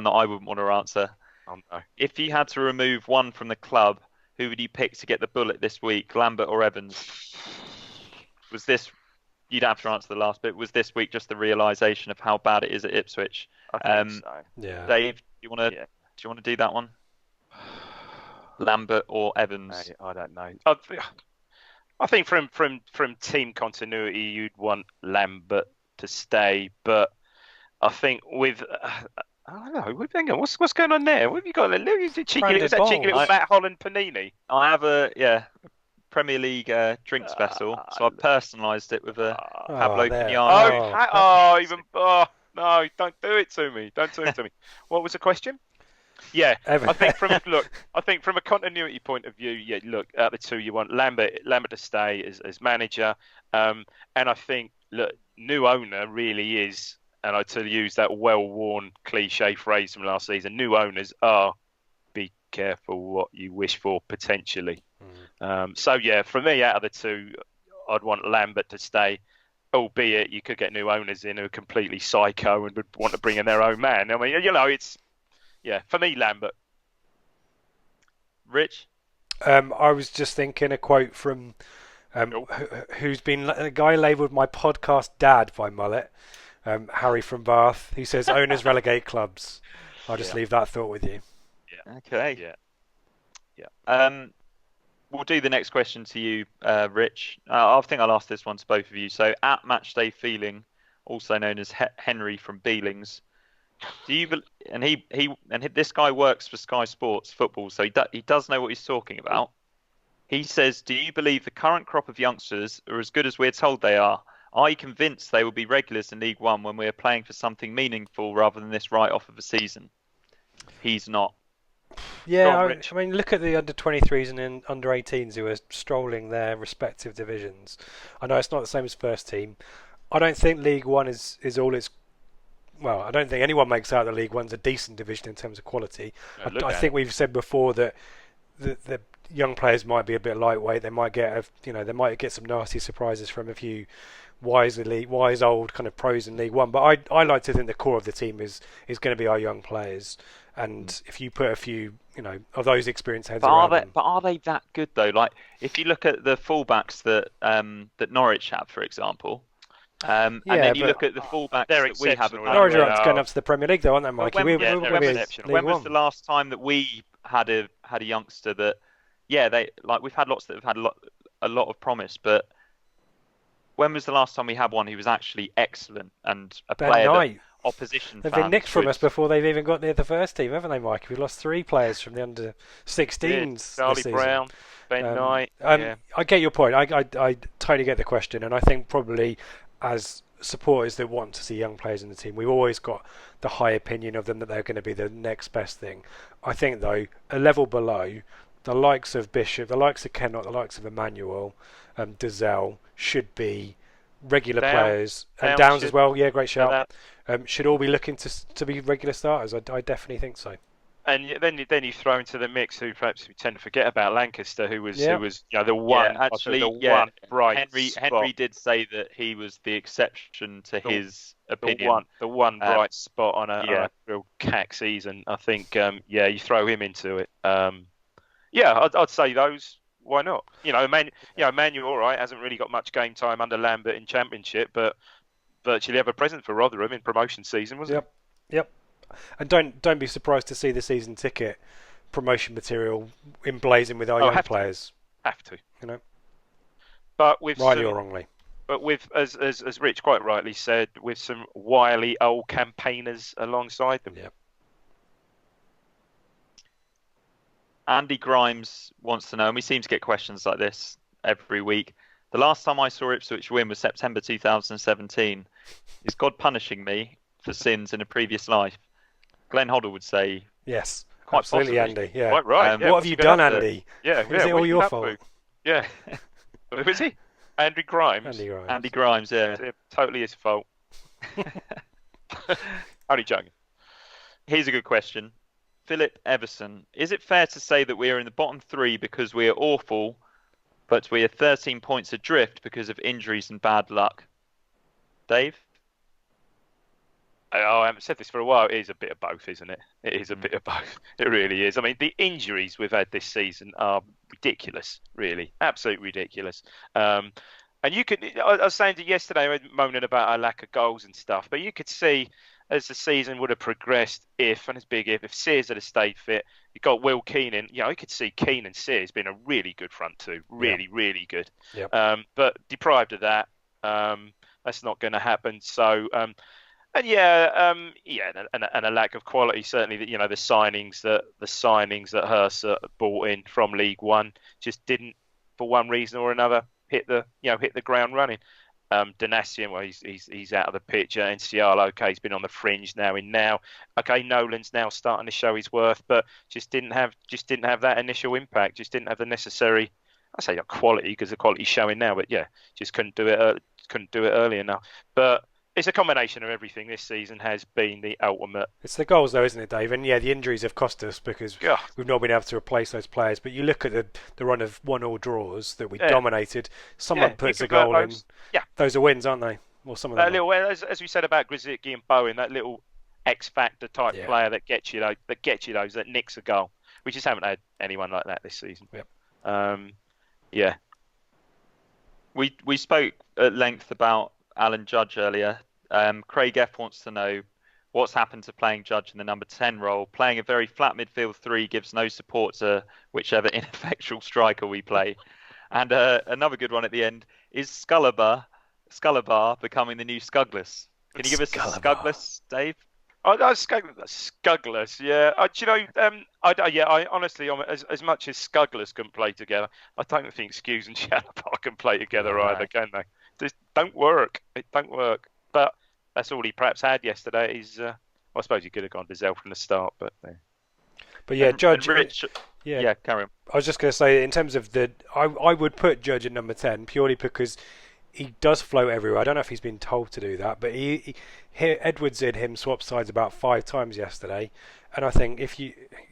that I wouldn't want to answer. Oh, no. If you had to remove one from the club, who would you pick to get the bullet this week, Lambert or Evans? You'd have to answer the last bit. Was this week just the realisation of how bad it is at Ipswich? I think so. Yeah. Dave, do you want to do that one? Lambert or Evans? I don't know. I think from team continuity, you'd want Lambert to stay, but I think with I don't know. Hang on, what's going on there? What have you got? Is that cheeky little Matt Holland panini? I have a Premier League drinks vessel, so I personalised it with a Pablo Pignano. No, don't do it to me. Don't do it to me. What was the question? Yeah, I think from a continuity point of view, look, out of the two, you want Lambert to stay as manager, and I think new owner really is. And I to use that well-worn cliche phrase from last season, new owners are be careful what you wish for potentially. So yeah, for me, out of the two, I'd want Lambert to stay, albeit you could get new owners in who are completely psycho and would want to bring in their own man. I mean, it's for me, Lambert. Rich? I was just thinking a quote from who's been a guy labelled my podcast dad by Mullet. Harry from Bath, who says owners relegate clubs. I'll just leave that thought with you. Yeah. Okay. Yeah. We'll do the next question to you, Rich. I think I'll ask this one to both of you. So, at Matchday Feeling, also known as Henry from Beelings, do you? This guy works for Sky Sports Football, so he does know what he's talking about. He says, "Do you believe the current crop of youngsters are as good as we're told they are? Are you convinced they will be regulars in League One when we are playing for something meaningful rather than this write-off of a season?" he's not. Yeah, I mean, look at the under-23s and under-18s who are strolling their respective divisions. I know it's not the same as first team. I don't think League One is all it's. Well, I don't think anyone makes out that League One's a decent division in terms of quality. I think we've said before that the young players might be a bit lightweight. They might get they might get some nasty surprises from a few wise old kind of pros in League One. But I like to think the core of the team is going to be our young players. And if you put a few, of those experienced heads around them. But are they that good though? Like if you look at the fullbacks that Norwich have, for example, and then you look at the fullbacks that we have. Norwich are going up to the Premier League, though, aren't they, Mikey? When was the last time that we had a youngster that? Yeah, we've had lots that have had a lot of promise, but when was the last time we had one who was actually excellent and a player that opposition They've been nicked from us before they've even got near the first team, haven't they, Mike? We've lost 3 players from the under-16s. Charlie Brown, Ben Knight. I get your point. I totally get the question, and I think probably as supporters that want to see young players in the team, we've always got the high opinion of them that they're going to be the next best thing. I think, though, a level below, the likes of Bishop, the likes of Kennott, the likes of Emmanuel, Dazelle should be regular players, and Downs as well. Yeah, great shout. Should all be looking to be regular starters. I definitely think so. And then you throw into the mix who perhaps we tend to forget about, Lancaster, who was the one bright spot. Henry did say that he was the exception to his opinion. The one bright spot on a real cack season. I think you throw him into it. I'd say those. Why not? Emmanuel, all right, hasn't really got much game time under Lambert in Championship, but virtually ever present for Rotherham in promotion season, wasn't he? Yep. And don't be surprised to see the season ticket promotion material emblazoned with our young players. Have to. But with rightly or wrongly. But with, as Rich quite rightly said, with some wily old campaigners alongside them. Yep. Andy Grimes wants to know, and we seem to get questions like this every week. The last time I saw Ipswich win was September 2017. Is God punishing me for sins in a previous life? Glenn Hoddle would say yes, quite absolutely, possibly. Andy. Yeah, quite right. What have you done, Andy? Is it all your fault? Yeah. Who is he? Andy Grimes. Andy Grimes. Yeah. Totally his fault. Only joking. Here's a good question. Philip Everson. Is it fair to say that we are in the bottom 3 because we are awful, but we are 13 points adrift because of injuries and bad luck? Dave? I haven't said this for a while. It is a bit of both, isn't it? It is a bit of both. It really is. I mean, the injuries we've had this season are ridiculous, really. Absolutely ridiculous. And you could, I was saying to you yesterday, I was moaning about our lack of goals and stuff, but you could see as the season would have progressed and it's big if Sears had stayed fit, you got Will Keenan, you could see Keane and Sears being a really good front two. Really, really good. Yep. But deprived of that, that's not going to happen. So, and a lack of quality. Certainly, the signings that Hurst brought in from League One just didn't, for one reason or another, hit the ground running. Donatian, well, he's out of the picture. Encialo, he's been on the fringe now. Nolan's now starting to show his worth, but just didn't have that initial impact. Just didn't have the necessary, I say not quality because the quality's showing now, but just couldn't do it early enough. But it's a combination of everything. This season has been the ultimate. It's the goals, though, isn't it, Dave? And the injuries have cost us because we've not been able to replace those players. But you look at the run of 1-1 draws that we dominated. Someone puts a goal in. Yeah, those are wins, aren't they? Well, some of them. As we said about Grzycki and Bowen, that little X factor type player that gets you those, that nicks a goal. We just haven't had anyone like that this season. Yep. We spoke at length about Alan Judge earlier. Craig F wants to know what's happened to playing Judge in the number 10 role. Playing a very flat midfield 3 gives no support to whichever ineffectual striker we play. And another good one at the end is Scullabar becoming the new Scugless. Can you give us a Scugless, Dave? Scugless, yeah. I honestly, as much as Scugless can play together, I don't think Skews and Chalapar can play together either, can they? Just don't work. It don't work. But that's all he perhaps had yesterday. I suppose he could have gone to Zell from the start, but. But yeah, Judge. And Rich, yeah, carry on. I was just going to say, in terms of I would put Judge at number 10 purely because he does float everywhere. I don't know if he's been told to do that, but Edwards and him swapped sides about 5 times yesterday, and I think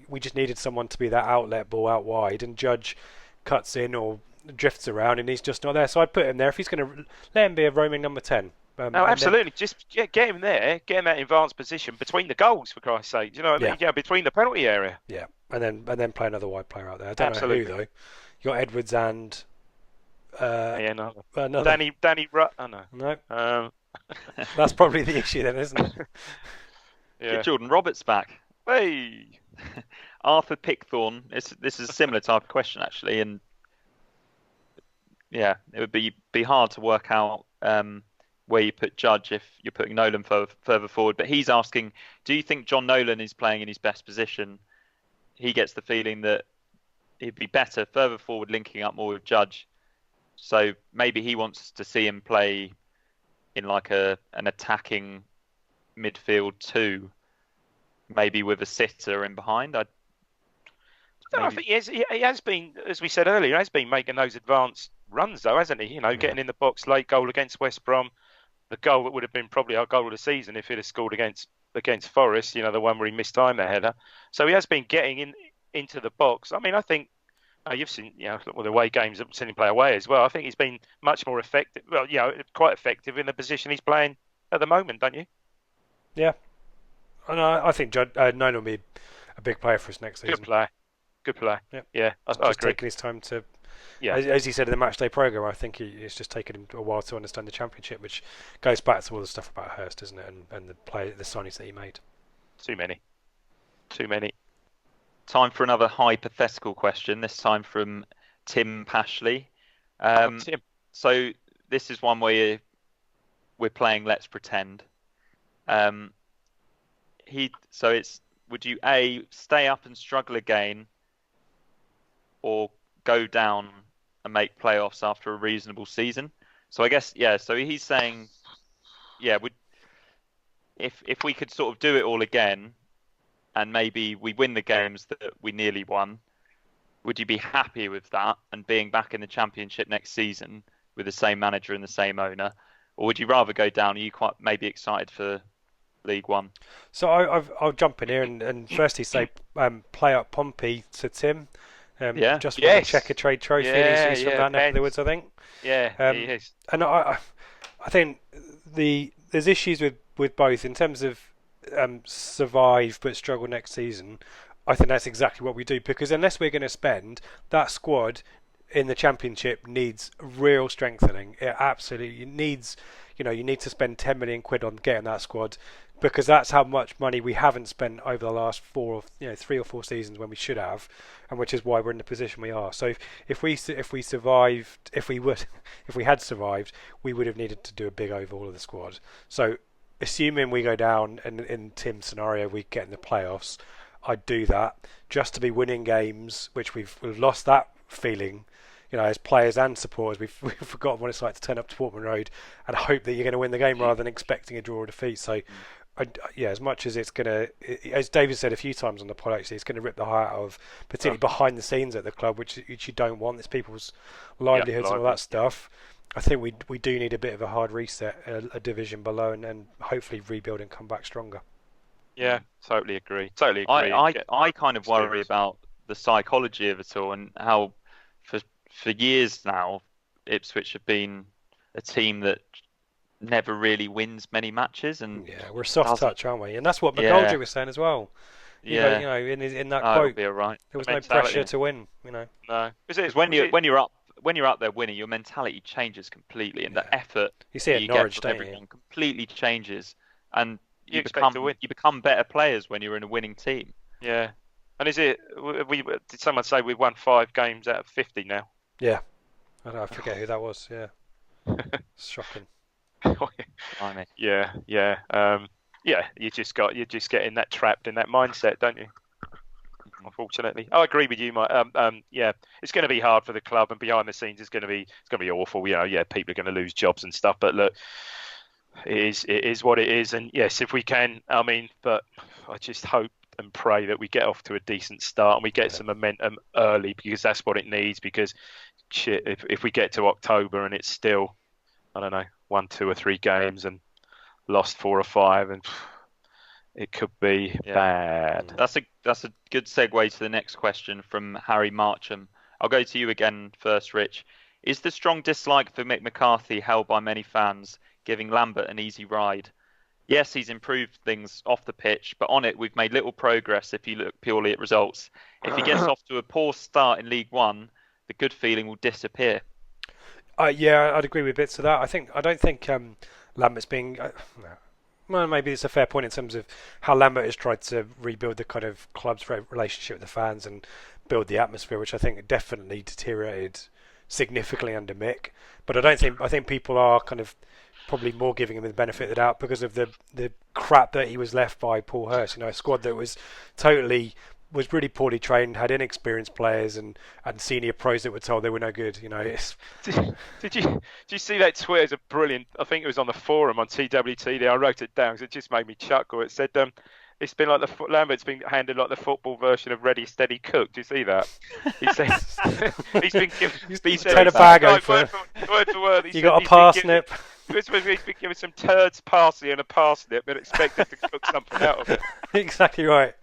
we just needed someone to be that outlet ball out wide, and Judge cuts in or drifts around, and he's just not there. So I'd put him there if he's going to let him be a roaming number 10. No, absolutely. Just get him there, get him that advanced position between the goals, for Christ's sake. You know what I mean? Yeah, between the penalty area. Yeah, and then play another wide player out there. I don't know who though. You got Edwards and Danny Rutt. Oh no. That's probably the issue then, isn't it? Yeah. Get Jordan Roberts back. Hey, Arthur Pickthorne. This is a similar type of question actually, and yeah, it would be hard to work out where you put Judge if you're putting Nolan further forward. But he's asking, do you think John Nolan is playing in his best position? He gets the feeling that he'd be better further forward, linking up more with Judge. So maybe he wants to see him play in like an attacking midfield too, maybe with a sitter in behind. I think he has been, as we said earlier, he has been making those advanced runs though, hasn't he? You know, getting in the box, late goal against West Brom, the goal that would have been probably our goal of the season if he'd have scored against Forest, you know, the one where he mistimed the header. So he has been getting into the box. I mean, I think you've seen, you know, the away games, I've seen him play away as well. I think he's been much more effective. Well, you know, quite effective in the position he's playing at the moment, don't you? Yeah, and I think Nolan will be a big player for us next season. Good player. Yeah, I agree. Taking his time to. Yeah. As he said in the matchday programme, I think it's just taken him a while to understand the Championship, which goes back to all the stuff about Hurst, isn't it? And the signings that he made. Too many. Time for another hypothetical question, this time from Tim Pashley. Tim. So this is one where we're playing Let's Pretend. So it's, would you A, stay up and struggle again, or go down and make playoffs after a reasonable season? So I guess, so he's saying, if we could sort of do it all again and maybe we win the games that we nearly won, would you be happy with that and being back in the Championship next season with the same manager and the same owner? Or would you rather go down? Are you quite maybe excited for League One? So I'll jump in here and firstly say play up Pompey to Tim. Just for the Checker Trade Trophy. He's from that neck of the woods, I think. Yeah, he is. And I think there's issues with both in terms of survive but struggle next season. I think that's exactly what we do, because unless we're going to spend, that squad in the Championship needs real strengthening. It absolutely needs, you need to spend 10 million quid on getting that squad, because that's how much money we haven't spent over the last 3 or 4 seasons when we should have, and which is why we're in the position we are. So if we had survived, we would have needed to do a big overhaul of the squad. So assuming we go down and in Tim's scenario we get in the playoffs, I'd do that just to be winning games, which we've lost that feeling. As players and supporters, we've forgotten what it's like to turn up to Portman Road and hope that you're going to win the game rather than expecting a draw or defeat. So, as much as it's going to, as David said a few times on the pod, actually, it's going to rip the heart out of, particularly behind the scenes at the club, which you don't want. It's people's livelihoods and all that stuff. I think we do need a bit of a hard reset, a division below, and hopefully rebuild and come back stronger. Yeah, totally agree. I kind of worry about the psychology of it all and how for years now, Ipswich have been a team that never really wins many matches, and we're soft touch, aren't we? And that's what McGoldrick was saying as well. In that quote, there was no pressure to win. No, because when you're up there winning, your mentality changes completely, and the effort you see at Norwich, don't you? Completely changes, and you become better players when you're in a winning team. Yeah, and did someone say we've won 5 games out of 50 now? Yeah, I forget who that was. Yeah, it's shocking. Yeah. You just get in that trapped in that mindset, don't you? Unfortunately, I agree with you, Mike. It's going to be hard for the club, and behind the scenes, it's going to be awful. People are going to lose jobs and stuff. But look, It is what it is, and yes, if we can, I mean, but I just hope and pray that we get off to a decent start and we get some momentum early, because that's what it needs. Because shit, if we get to October and it's still, I don't know, 1, 2 or 3 games and lost 4 or 5, and it could be bad. That's a good segue to the next question from Harry Marcham. I'll go to you again first, Rich. Is the strong dislike for Mick McCarthy held by many fans, giving Lambert an easy ride? Yes, he's improved things off the pitch, but on it we've made little progress if you look purely at results. If he gets off to a poor start in League One, the good feeling will disappear. Yeah, I'd agree with bits of that. I don't think Lambert's being... well, maybe it's a fair point in terms of how Lambert has tried to rebuild the kind of club's relationship with the fans and build the atmosphere, which I think definitely deteriorated significantly under Mick. But I think people are kind of probably more giving him the benefit of the doubt because of the crap that he was left by Paul Hurst. A squad that was really poorly trained, had inexperienced players and senior pros that were told they were no good. Did you see that tweet? It's a brilliant. I think it was on the forum on TWT there. I wrote it down because it just made me chuckle. It said, "It's been like Lambert's been handed like the football version of Ready Steady Cook." Do you see that? He said he's been given. He's turn a bag over. Word for word. You got a parsnip. He's been given some turds, parsley, and a parsnip, and expected to cook something out of it. Exactly right.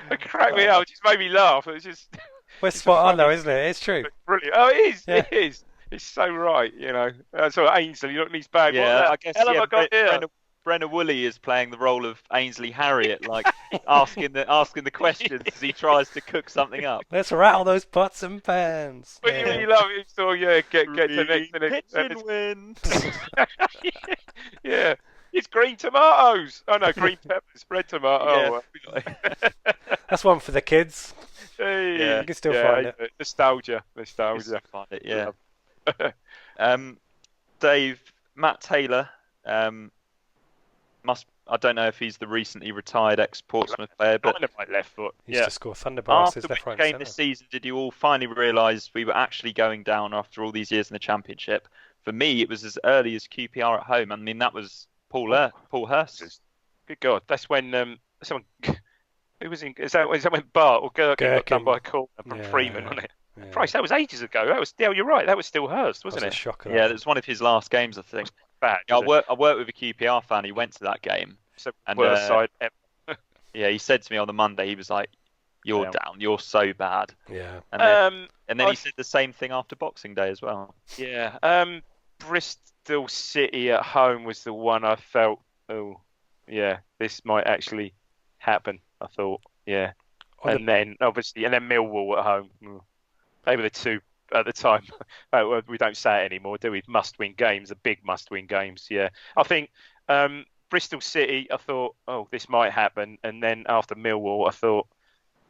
It cracked me out. It just made me laugh. It was just. We're spot on though, isn't it? It's true. Brilliant. Oh, it is. Yeah. It is. It's so right. So Ainsley, you look at his bag. Yeah, I guess. Brenna Woolley is playing the role of Ainsley Harriott, like asking the questions as he tries to cook something up. Let's rattle those pots and pans. But you really love it. So get to the next kitchen win. Yeah. It's green tomatoes. Oh no, green peppers, red tomato. Yeah. That's one for the kids. Hey, you can still find it. Nostalgia. Find it, yeah. Dave, Matt Taylor, I don't know if he's the recently retired ex-Portsmouth player, but kind of my left foot. He used to score thunderbars. After which game this season did you all finally realise we were actually going down after all these years in the Championship? For me, it was as early as QPR at home. I mean, that was Paul Hurst. Good God, that's when someone. Who was in? Is that when Bart or Gherkin got done by a corner from Freeman, wasn't it? Yeah. Christ, that was ages ago. That was. Yeah, you're right. That was still Hurst, wasn't it? Shocker, yeah, it was one of his last games, I think. Bad. I worked with a QPR fan. He went to that game. So worst side ever. Yeah, he said to me on the Monday, he was like, "You're down. You're so bad." Yeah. And then he said the same thing after Boxing Day as well. Yeah. Bristol City at home was the one I felt. Oh, yeah, this might actually happen. I thought, yeah. Then obviously, and then Millwall at home. They were the two at the time. We don't say it anymore, do we? Must-win games, the big must-win games. Yeah, I think Bristol City. I thought, oh, this might happen, and then after Millwall, I thought,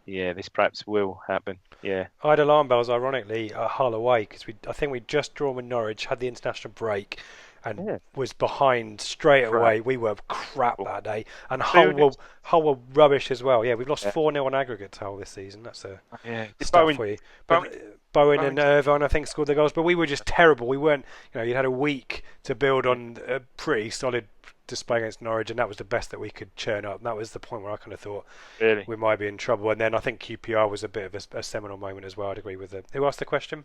yeah, this perhaps will happen. Yeah, I had alarm bells, ironically, at Hull away because I think we'd just drawn with Norwich, had the international break, and was behind straight away. We were crap that day, and Hull were rubbish as well. Yeah, we've lost 4-0 on aggregate to Hull this season. That's a stat for you. Bowen and Irvine, I think, scored the goals, but we were just terrible. We weren't, you had a week to build on a pretty solid display against Norwich, and that was the best that we could churn up. And that was the point where I kind of thought we might be in trouble. And then I think QPR was a bit of a seminal moment as well. I'd agree with it. Who asked the question?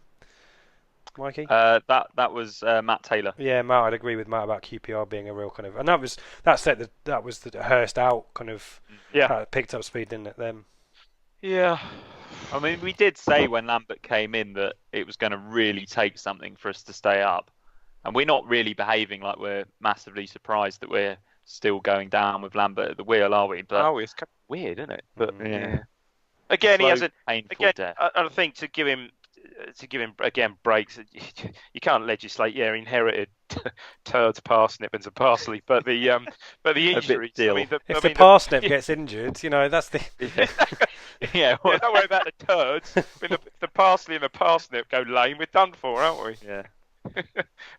Mikey? That was Matt Taylor. Yeah, Matt, I'd agree with Matt about QPR being a real kind of, and that was the Hurst out kind of picked up speed, didn't it? Then. Yeah. I mean, we did say when Lambert came in that it was going to really take something for us to stay up, and we're not really behaving like we're massively surprised that we're still going down with Lambert at the wheel, are we? But it's kind of weird, isn't it? But again, he hasn't. Painful death. I think to give him again breaks. You can't legislate. Yeah, inherited turds, parsnips, and parsley, but the injuries. If the parsnip gets injured, that's the. Don't worry about the turds. When the parsley and the parsnip go lame, we're done for, aren't we? Yeah.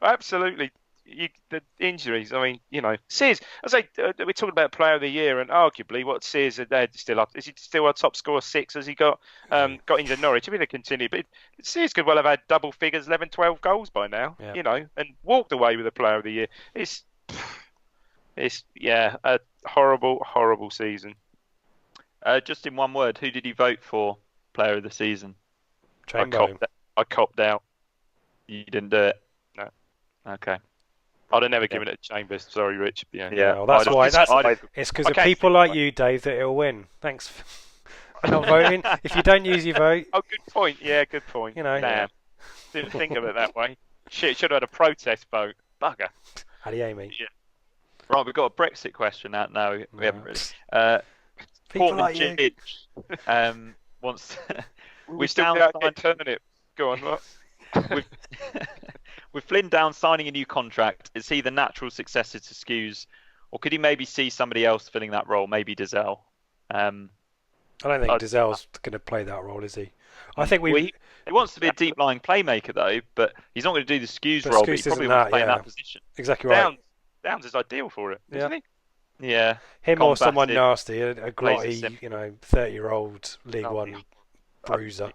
Absolutely the injuries. I mean, Sears. I say we're talking about Player of the Year, and arguably what Sears had still up. Is he still our top scorer 6? Has he got into Norwich? I mean, they continue, but Sears could well have had double figures, 11, 12 goals by now. And walked away with the Player of the Year. It's a horrible season. Just in one word, who did you vote for Player of the Season? I copped out. You didn't do it? No. Okay. I'd have never given it to Chambers. Sorry, Rich. Yeah. Well, that's why. It's because of people like you, Dave, that it'll win. Thanks for not voting. If you don't use your vote. Oh, good point. Yeah, good point. Damn. Didn't think of it that way. Shit, should have had a protest vote. Bugger. Adiemi. Yeah. Right, we've got a Brexit question out now. We haven't really. People like you. Wants. We still get turnip. Go on, what? With Flynn down signing a new contract, is he the natural successor to Skews, or could he maybe see somebody else filling that role? Maybe Dizelle. I don't think Dizelle's going to play that role, is he? I think he wants to be a deep lying playmaker though, but he's not going to do the Skews role. But he probably wants to play in that position. Exactly right. Downs is ideal for it, isn't he? Yeah. Him or someone nasty, a grotty, 30-year-old League One bruiser.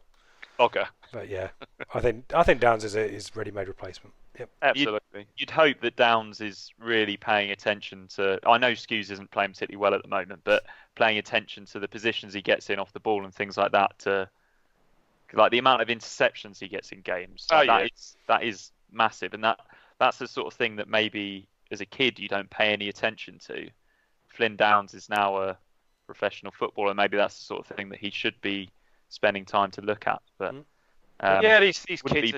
Okay. But yeah, I think Downs is ready-made replacement. Yep. Absolutely. You'd hope that Downs is really paying attention to. I know Skews isn't playing particularly well at the moment, but paying attention to the positions he gets in off the ball and things like that. To like the amount of interceptions he gets in games. That is massive, and that's the sort of thing that maybe as a kid you don't pay any attention to. Flynn Downs is now a professional footballer. Maybe that's the sort of thing that he should be spending time to look at. But these kids,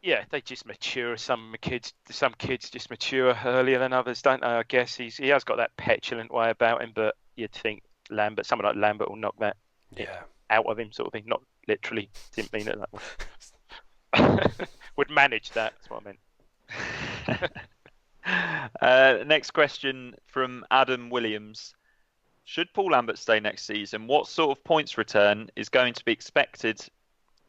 they just mature. Some kids just mature earlier than others, don't they? I guess he has got that petulant way about him, but you'd think someone like Lambert will knock that out of him, sort of thing. Not literally, didn't mean it that way. Would manage that. That's what I meant. Next question from Adam Williams. Should Paul Lambert stay next season? What sort of points return is going to be expected?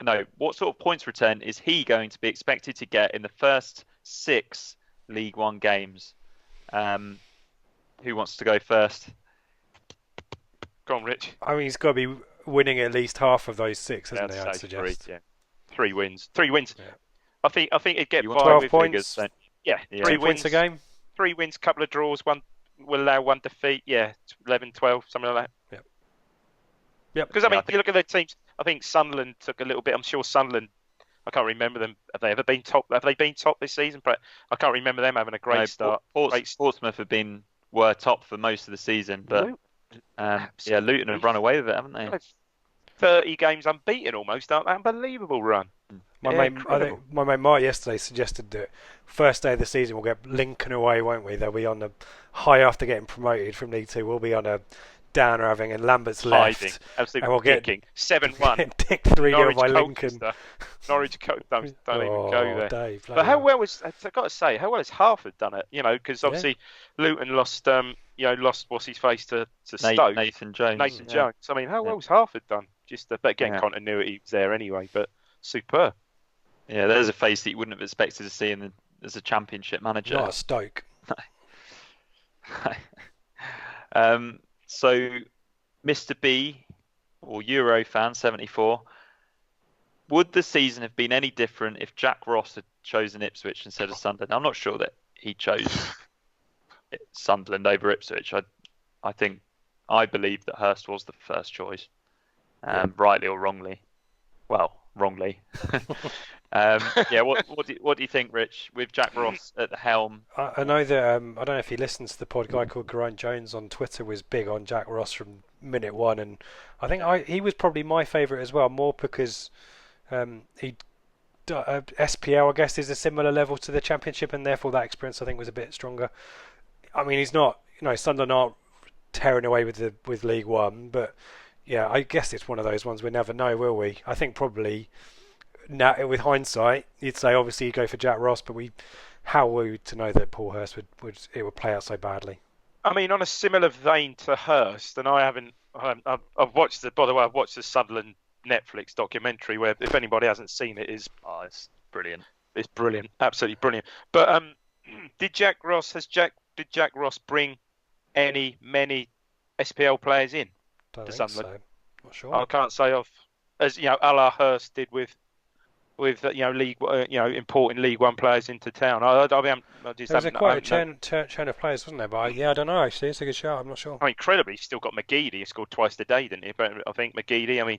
No, what sort of points return is he going to be expected to get in the first 6 League One games? Who wants to go first? Go on, Rich. I mean, he's got to be winning at least half of those 6, hasn't he? I'd suggest. 3 wins. 3 wins. Yeah. I think it'd get by 12 with points. Figures, 3 wins. Points a game. 3 wins, couple of draws, one will allow 1 defeat. 11, 12, something like that. Yep. Because if you look at the teams, I think Sunderland took a little bit. I'm sure Sunderland. I can't remember them. Have they ever been top? Have they been top this season? But I can't remember them having a great start. Portsmouth were top for most of the season, but Luton have run away with it, haven't they? 30 games unbeaten almost, aren't they? Unbelievable run. My mate Mark yesterday suggested that first day of the season we'll get Lincoln away, won't we? They'll be on the high after getting promoted from League 2. We'll be on a downer having, and Lambert's left. Absolutely, and we'll get 7-1. Dick 3-0 by Lincoln. Norwich don't even go there. Dave, but how well was? I've got to say, how well has Hartford done it? Because obviously Luton lost. Lost what's his face to Stoke. Nathan Jones. I mean, how well was Hartford done? But again, continuity was there anyway. But superb. Yeah, there's a face that you wouldn't have expected to see as a Championship manager. Not a Stoke. So, Mr. B, or Eurofan 74, would the season have been any different if Jack Ross had chosen Ipswich instead of Sunderland? I'm not sure that he chose Sunderland over Ipswich. I believe that Hurst was the first choice, rightly or wrongly. Well, wrongly. What do you think, Rich, with Jack Ross at the helm? I know that I don't know if he listens to the pod. A guy called Geraint Jones on Twitter was big on Jack Ross from minute one, and I think he was probably my favourite as well, more because SPL I guess is a similar level to the Championship, and therefore that experience I think was a bit stronger. I mean, he's not, Sunderland aren't tearing away with League One, but yeah, I guess it's one of those ones we never know, will we? I think probably now, with hindsight, you'd say obviously you'd go for Jack Ross, but how were we to know that Paul Hurst would play out so badly? I mean, on a similar vein to Hurst, and I've watched the Sunderland Netflix documentary, where if anybody hasn't seen it, it's brilliant. It's brilliant, absolutely brilliant. But Did Jack Ross bring many SPL players in Don't to think Sunderland? so. Not sure. I can't say off, as a la Hurst did with league importing League One players into town. There was quite a churn of players, wasn't there? But I don't know actually. It's a good shout. I'm not sure. I mean, incredibly, he's still got McGeady. He scored twice today, didn't he? But I think McGeady. I mean,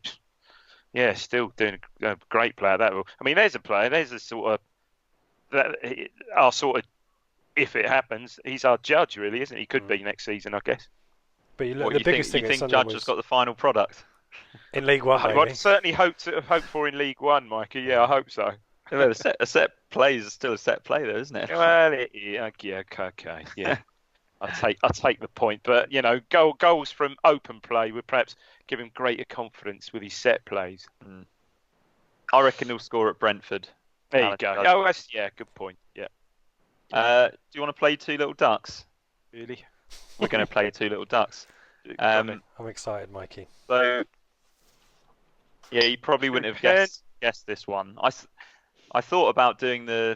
yeah, still doing a great player. There's a player. There's a sort of our sort of. If it happens, he's our judge, really, isn't he? He could be next season, I guess. But the biggest thing is Judge has got the final product in League One. I certainly hope for in League One, Mikey. Yeah, I hope so. A set play is still a set play, though, isn't it? Well, okay, yeah. I'll take the point, but goals from open play would perhaps give him greater confidence with his set plays. I reckon he'll score at Brentford. There you go. Oh, good point. Yeah. Do you want to play Two Little Ducks? Really? We're going to play Two Little Ducks. I'm excited, Mikey. So, yeah, you probably wouldn't have guessed this one. I thought about doing the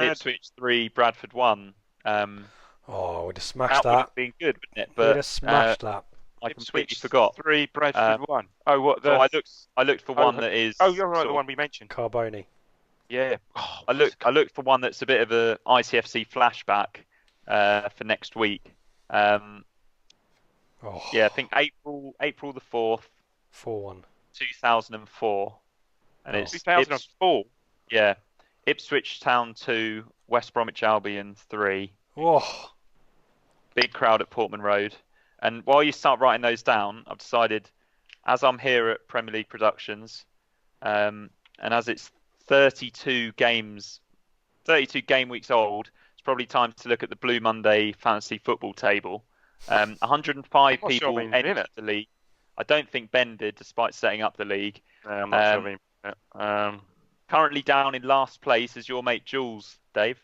Ipswich 3, Bradford 1. We'd have smashed that. Would have been good, wouldn't it? But we'd have smashed that. I completely forgot. 3, Bradford 1. Oh, what? So I looked for one that is. Oh, you're right. The one we mentioned. Carboni. Yeah. I looked for one that's a bit of a ITFC flashback for next week. Yeah, I think April the 4th. 4-1. 2004. And it's 2004. Yeah. Ipswich Town 2, West Bromwich Albion 3. Oh. Big crowd at Portman Road. And while you start writing those down, I've decided, as I'm here at Premier League Productions, and as it's 32 game weeks old, it's probably time to look at the Blue Monday fantasy football table. 105 people entered the league. I don't think Ben did, despite setting up the league. I'm not sure. Currently down in last place is your mate Jules, Dave.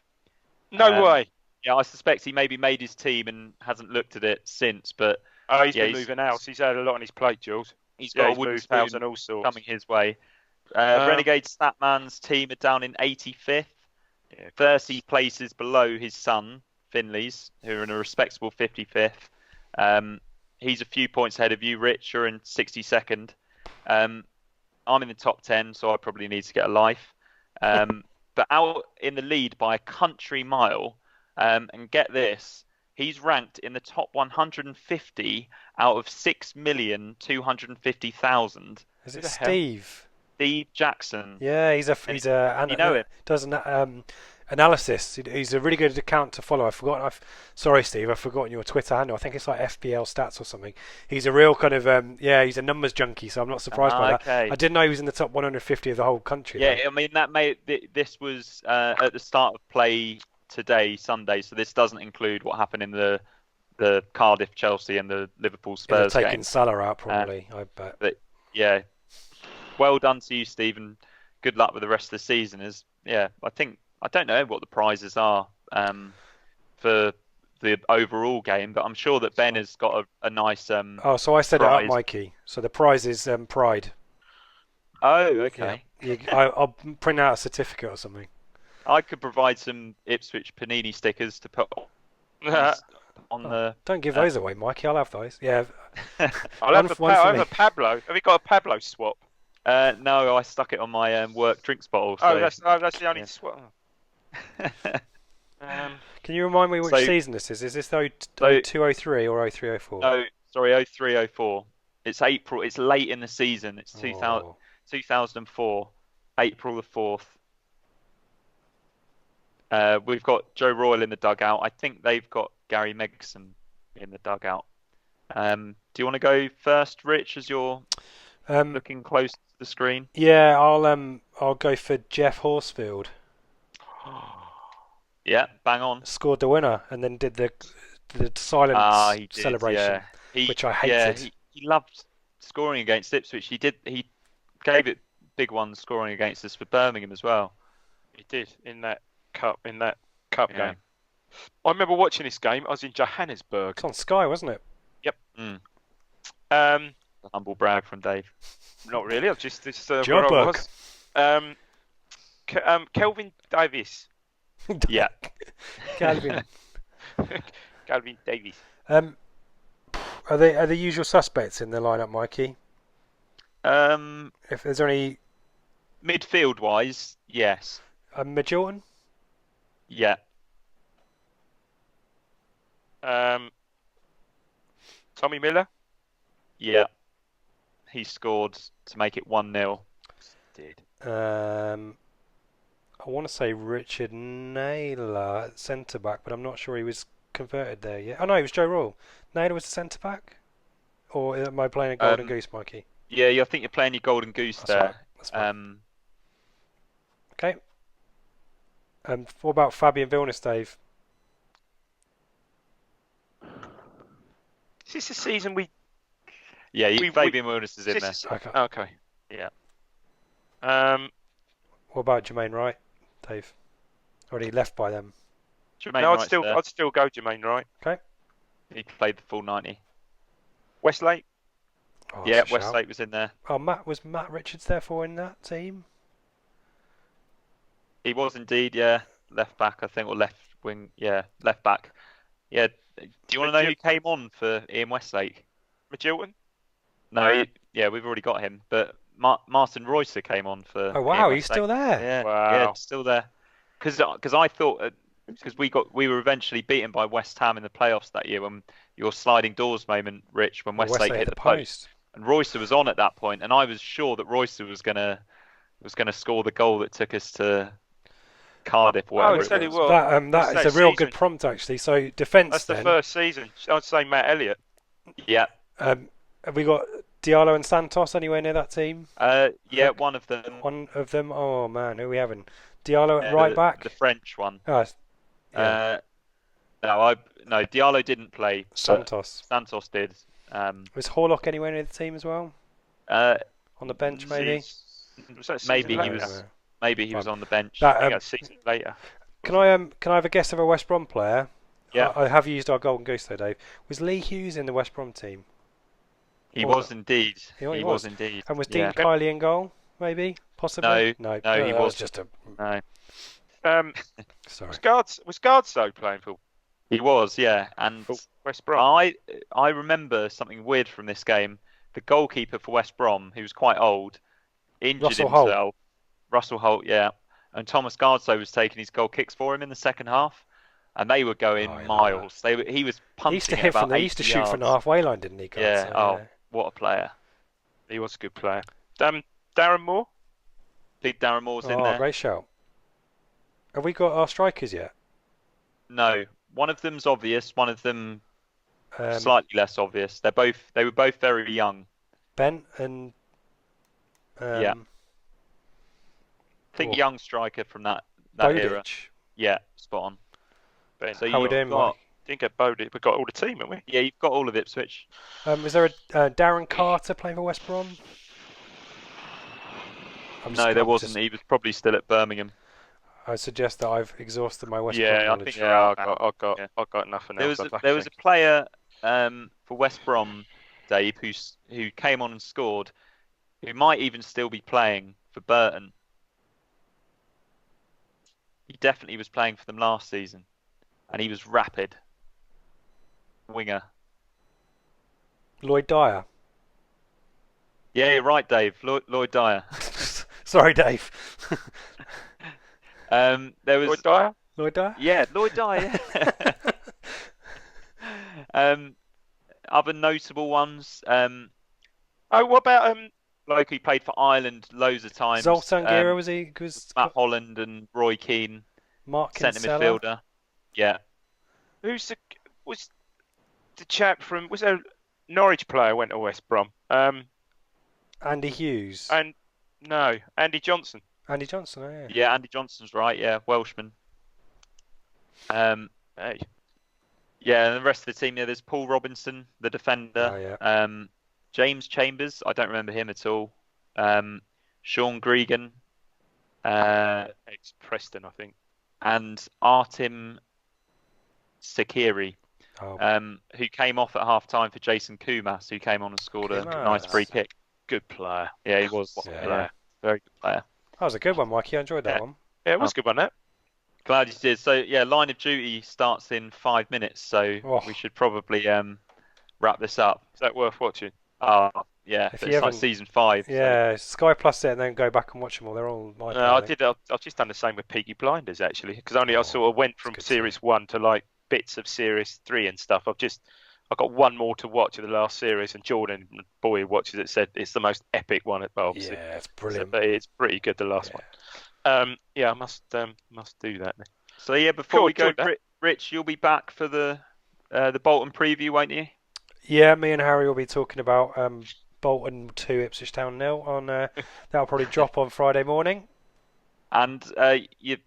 No way. Yeah, I suspect he maybe made his team and hasn't looked at it since. But he's been moving out. He's had a lot on his plate, Jules. He's got a wooden spoon and all sorts coming his way. Renegade Statman's team are down in 85th, 30 places below his son Finley's, who are in a respectable 55th. He's a few points ahead of you, Rich. You're in 62nd. I'm in the top 10, so I probably need to get a life. But out in the lead by a country mile, and get this, he's ranked in the top 150 out of 6,250,000. Is it Steve? Steve Jackson. Yeah, you know him. Does analysis. He's a really good account to follow. Sorry, Steve, I've forgotten your Twitter handle. I think it's like FPL Stats or something. He's a real kind of he's a numbers junkie, so I'm not surprised by that. I didn't know he was in the top 150 of the whole country. Yeah, though. I mean this was at the start of play today, Sunday, so this doesn't include what happened in the Cardiff, Chelsea, and the Liverpool Spurs game. Taking Salah out probably, I bet. But yeah, well done to you, Stephen. Good luck with the rest of the season. I don't know what the prizes are for the overall game, but I'm sure that Ben has got a nice. So I set it up, Mikey. So the prize is pride. Oh, okay. Yeah. I'll print out a certificate or something. I could provide some Ipswich Panini stickers to put on the. Don't give those away, Mikey. I'll have those. Yeah. I'll have a Pablo. Have you got a Pablo swap? No, I stuck it on my work drinks bottle. So. That's the only swap. Can you remind me which season this is? Is this 0203 or 0304? No, sorry, 0304. It's April. It's late in the season. It's 2004, April the 4th. We've got Joe Royal in the dugout. I think they've got Gary Megson in the dugout. Do you want to go first, Rich, as you're looking close to the screen? Yeah, I'll go for Jeff Horsfield. Yeah, bang on. Scored the winner and then did the silent celebration, which I hated. Yeah, he loved scoring against Ipswich. He gave it big ones scoring against us for Birmingham as well. He did in that cup game. I remember watching this game. I was in Johannesburg. It's on Sky, wasn't it? Yep. A humble brag from Dave. Not really. I've just where I was. Kelvin Davis Yeah. Calvin. Calvin Davies. Are the usual suspects in the lineup, Mikey? If there's any midfield wise, yes. Midjordan? Yeah. Tommy Miller? Yeah. He scored to make it 1-0. Did. I want to say Richard Naylor at centre back, but I'm not sure he was converted there yet. Oh no, it was Joe Royal. Naylor was the centre back, or am I playing a golden goose, Mikey? Yeah, I think you're playing your golden goose That's there. right. That's fine. Okay. What about Fabian Vilnius, Dave? Is this the season we? Yeah, Fabian Vilnius is in there. Okay. Yeah. What about Jermaine Wright, Dave? Already left by them. I'd still go Jermaine Wright. Okay. He played the full 90. Westlake? Oh, yeah, Westlake was in there. Oh, was Matt Richards therefore in that team? He was indeed, yeah. Left back, I think, or left wing. Yeah, left back. Yeah. Do you want to know who came on for Ian Westlake? Magilton? No, we've already got him. But Martin Roycer came on for. Oh wow, Ian he's still there. Yeah, wow. Yeah, still there. Because I thought because we were eventually beaten by West Ham in the playoffs that year when your sliding doors moment, Rich, when Westlake hit the post. And Roycer was on at that point, and I was sure that Roycer was gonna score the goal that took us to Cardiff. I'll tell you what, that is a real good prompt actually. So defence. That's the first season. I'd say Matt Elliott. Yeah. Have we got Diallo and Santos anywhere near that team? Yeah, one of them. One of them. Oh man, who are we having? Diallo at right back. The French one. Oh, yeah. No, Diallo didn't play. Santos did. Was Horlock anywhere near the team as well? On the bench, maybe. Maybe he was. Maybe he was on the bench. A season later. Can I have a guess of a West Brom player? Yeah. I have used our golden goose though, Dave. Was Lee Hughes in the West Brom team? He was indeed. He was indeed. And was Dean Kiley in goal? Maybe, possibly. No, he was just a. No. Sorry. Was Guardso playing for? He was, yeah. And West Brom. I remember something weird from this game. The goalkeeper for West Brom, who was quite old, injured himself. Russell Holt, yeah. And Thomas Guardso was taking his goal kicks for him in the second half, and they were going miles. He was punting. He used to hit from. He used to shoot from the halfway line, didn't he? Guardso? Yeah. What a player! He was a good player. Darren Moore. Big Darren Moore's in there. Oh, great shout. Have we got our strikers yet? No. One of them's obvious. One of them slightly less obvious. They were both very young. Ben and. Yeah. I think young striker from that era. Yeah, spot on. Ben. So how we doing, Mike? Didn't get Bowditch. We got all the team, haven't we? Yeah, you've got all of Ipswich. Is there a Darren Carter playing for West Brom? No, there wasn't. He was probably still at Birmingham. I suggest that I've exhausted my West Brom knowledge. I've got nothing else. There was a player for West Brom, Dave, who came on and scored, who might even still be playing for Burton. He definitely was playing for them last season, and he was rapid. Winger. Lloyd Dyer. Yeah, you're right, Dave. Lloyd Dyer. Sorry, Dave. There was Lloyd Dyer. Lloyd Dyer. Yeah, Lloyd Dyer. Other notable ones. What about bloke who played for Ireland loads of times. Zoltan Gera was Matt Holland and Roy Keane. Mark centre midfielder. Yeah. Was the chap from? Was there a Norwich player went to West Brom? Andy Hughes. Andy Johnson. Andy Johnson, oh yeah. Yeah, Andy Johnson's right. Yeah, Welshman. Hey. Yeah, and the rest of the team. Yeah, there's Paul Robinson, the defender. Oh, yeah. James Chambers, I don't remember him at all. Sean Gregan, ex-Preston, I think, and Artem Sakiri, who came off at half time for Jason Kumas, who came on and scored a nice free kick. Good player. Yeah, he was. Player. Very good player. That was a good one, Mikey. I enjoyed that one. Yeah, it was a good one, that. Glad you did. So yeah, Line of Duty starts in 5 minutes, so we should probably wrap this up. Is that worth watching? Yeah, it's like season 5. Yeah, so. Sky Plus it and then go back and watch them all. They're all my No, I've just done the same with Peaky Blinders actually, because I sort of went from series 1 to like bits of series 3 and stuff. I've got one more to watch of the last series, and Jordan, boy who watches it, said it's the most epic one. Obviously. Yeah, it's brilliant. But it's pretty good, the last one. I must do that then. So yeah, before we go, Rich, you'll be back for the Bolton preview, won't you? Yeah, me and Harry will be talking about Bolton 2, Ipswich Town 0 on. That'll probably drop on Friday morning. And you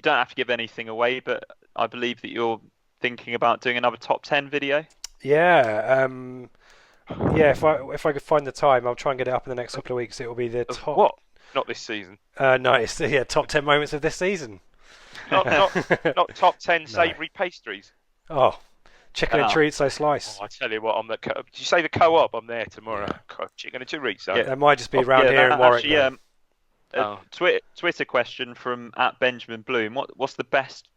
don't have to give anything away, but I believe that you're thinking about doing another top 10 video. Yeah, if I could find the time, I'll try and get it up in the next couple of weeks. It will be the top. What? Not this season. No, it's top 10 moments of this season. Not top 10 savoury pastries. Oh, chicken and chorizo slice. Oh, I tell you what, did you say the co-op? I'm there tomorrow. Yeah. Chicken and chorizo. Yeah, that might just be around here in Warwick. Actually, Twitter question from @Benjamin Bloom. What's the best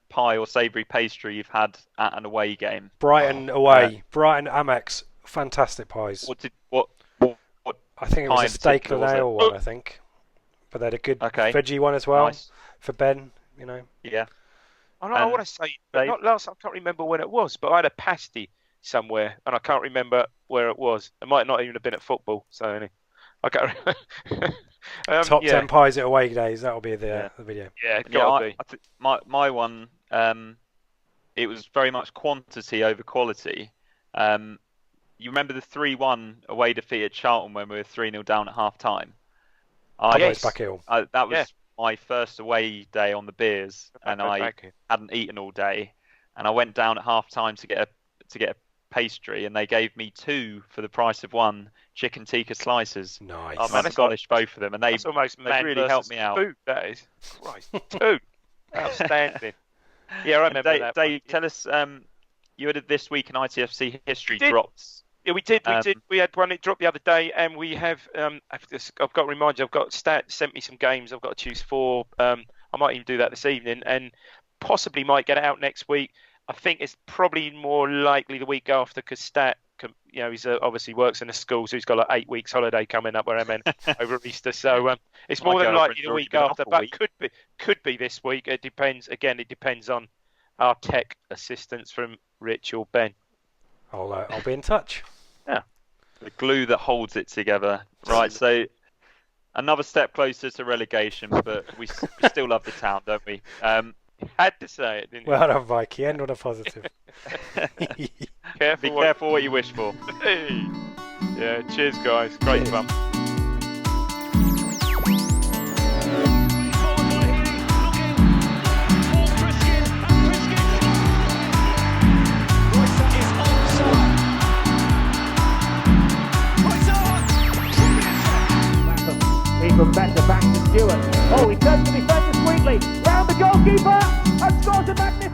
pie or savoury pastry you've had at an away game? Brighton away. Brighton Amex. Fantastic pies. What I think it was a steak and ale one, I think. But they had a good veggie one as well for Ben, Yeah. I want to say, not last, I can't remember when it was, but I had a pasty somewhere, and I can't remember where it was. It might not even have been at football, so I can't remember. Top 10 pies at away days, that'll be the video. Yeah, gotta be. My one, it was very much quantity over quality. You remember the 3-1 away defeat at Charlton when we were 3-0 down at half time? That was my first away day on the beers, and I hadn't eaten all day, and I went down at half time to get a pastry, and they gave me 2 for the price of 1 chicken tikka slices. Nice. I Scottish both of them, and they really helped me out. Food, that is. Christ, 2. Outstanding. Yeah, I remember that. Dave, tell us, you had This Week in ITFC History dropped. Yeah, we did. We had one. It dropped the other day, and we have. I've got to remind you. I've got Stat sent me some games. I've got to choose 4. I might even do that this evening, and possibly might get it out next week. I think it's probably more likely the week after, because Stat, he's obviously works in a school, so he's got like 8 weeks holiday coming up where I'm in over Easter. So it's more than likely the week after, but could be this week. It depends. Again, it depends on our tech assistance from Rich or Ben. I'll be in touch. Yeah. The glue that holds it together. Right, so another step closer to relegation, but we still love the town, don't we? Had to say it, didn't you? Well done, Mikey. End on a positive. Be careful what you wish for. Yeah, cheers, guys. Great fun. From back to Stewart. Oh, he turns the defender sweetly. Round the goalkeeper and scores a magnificent.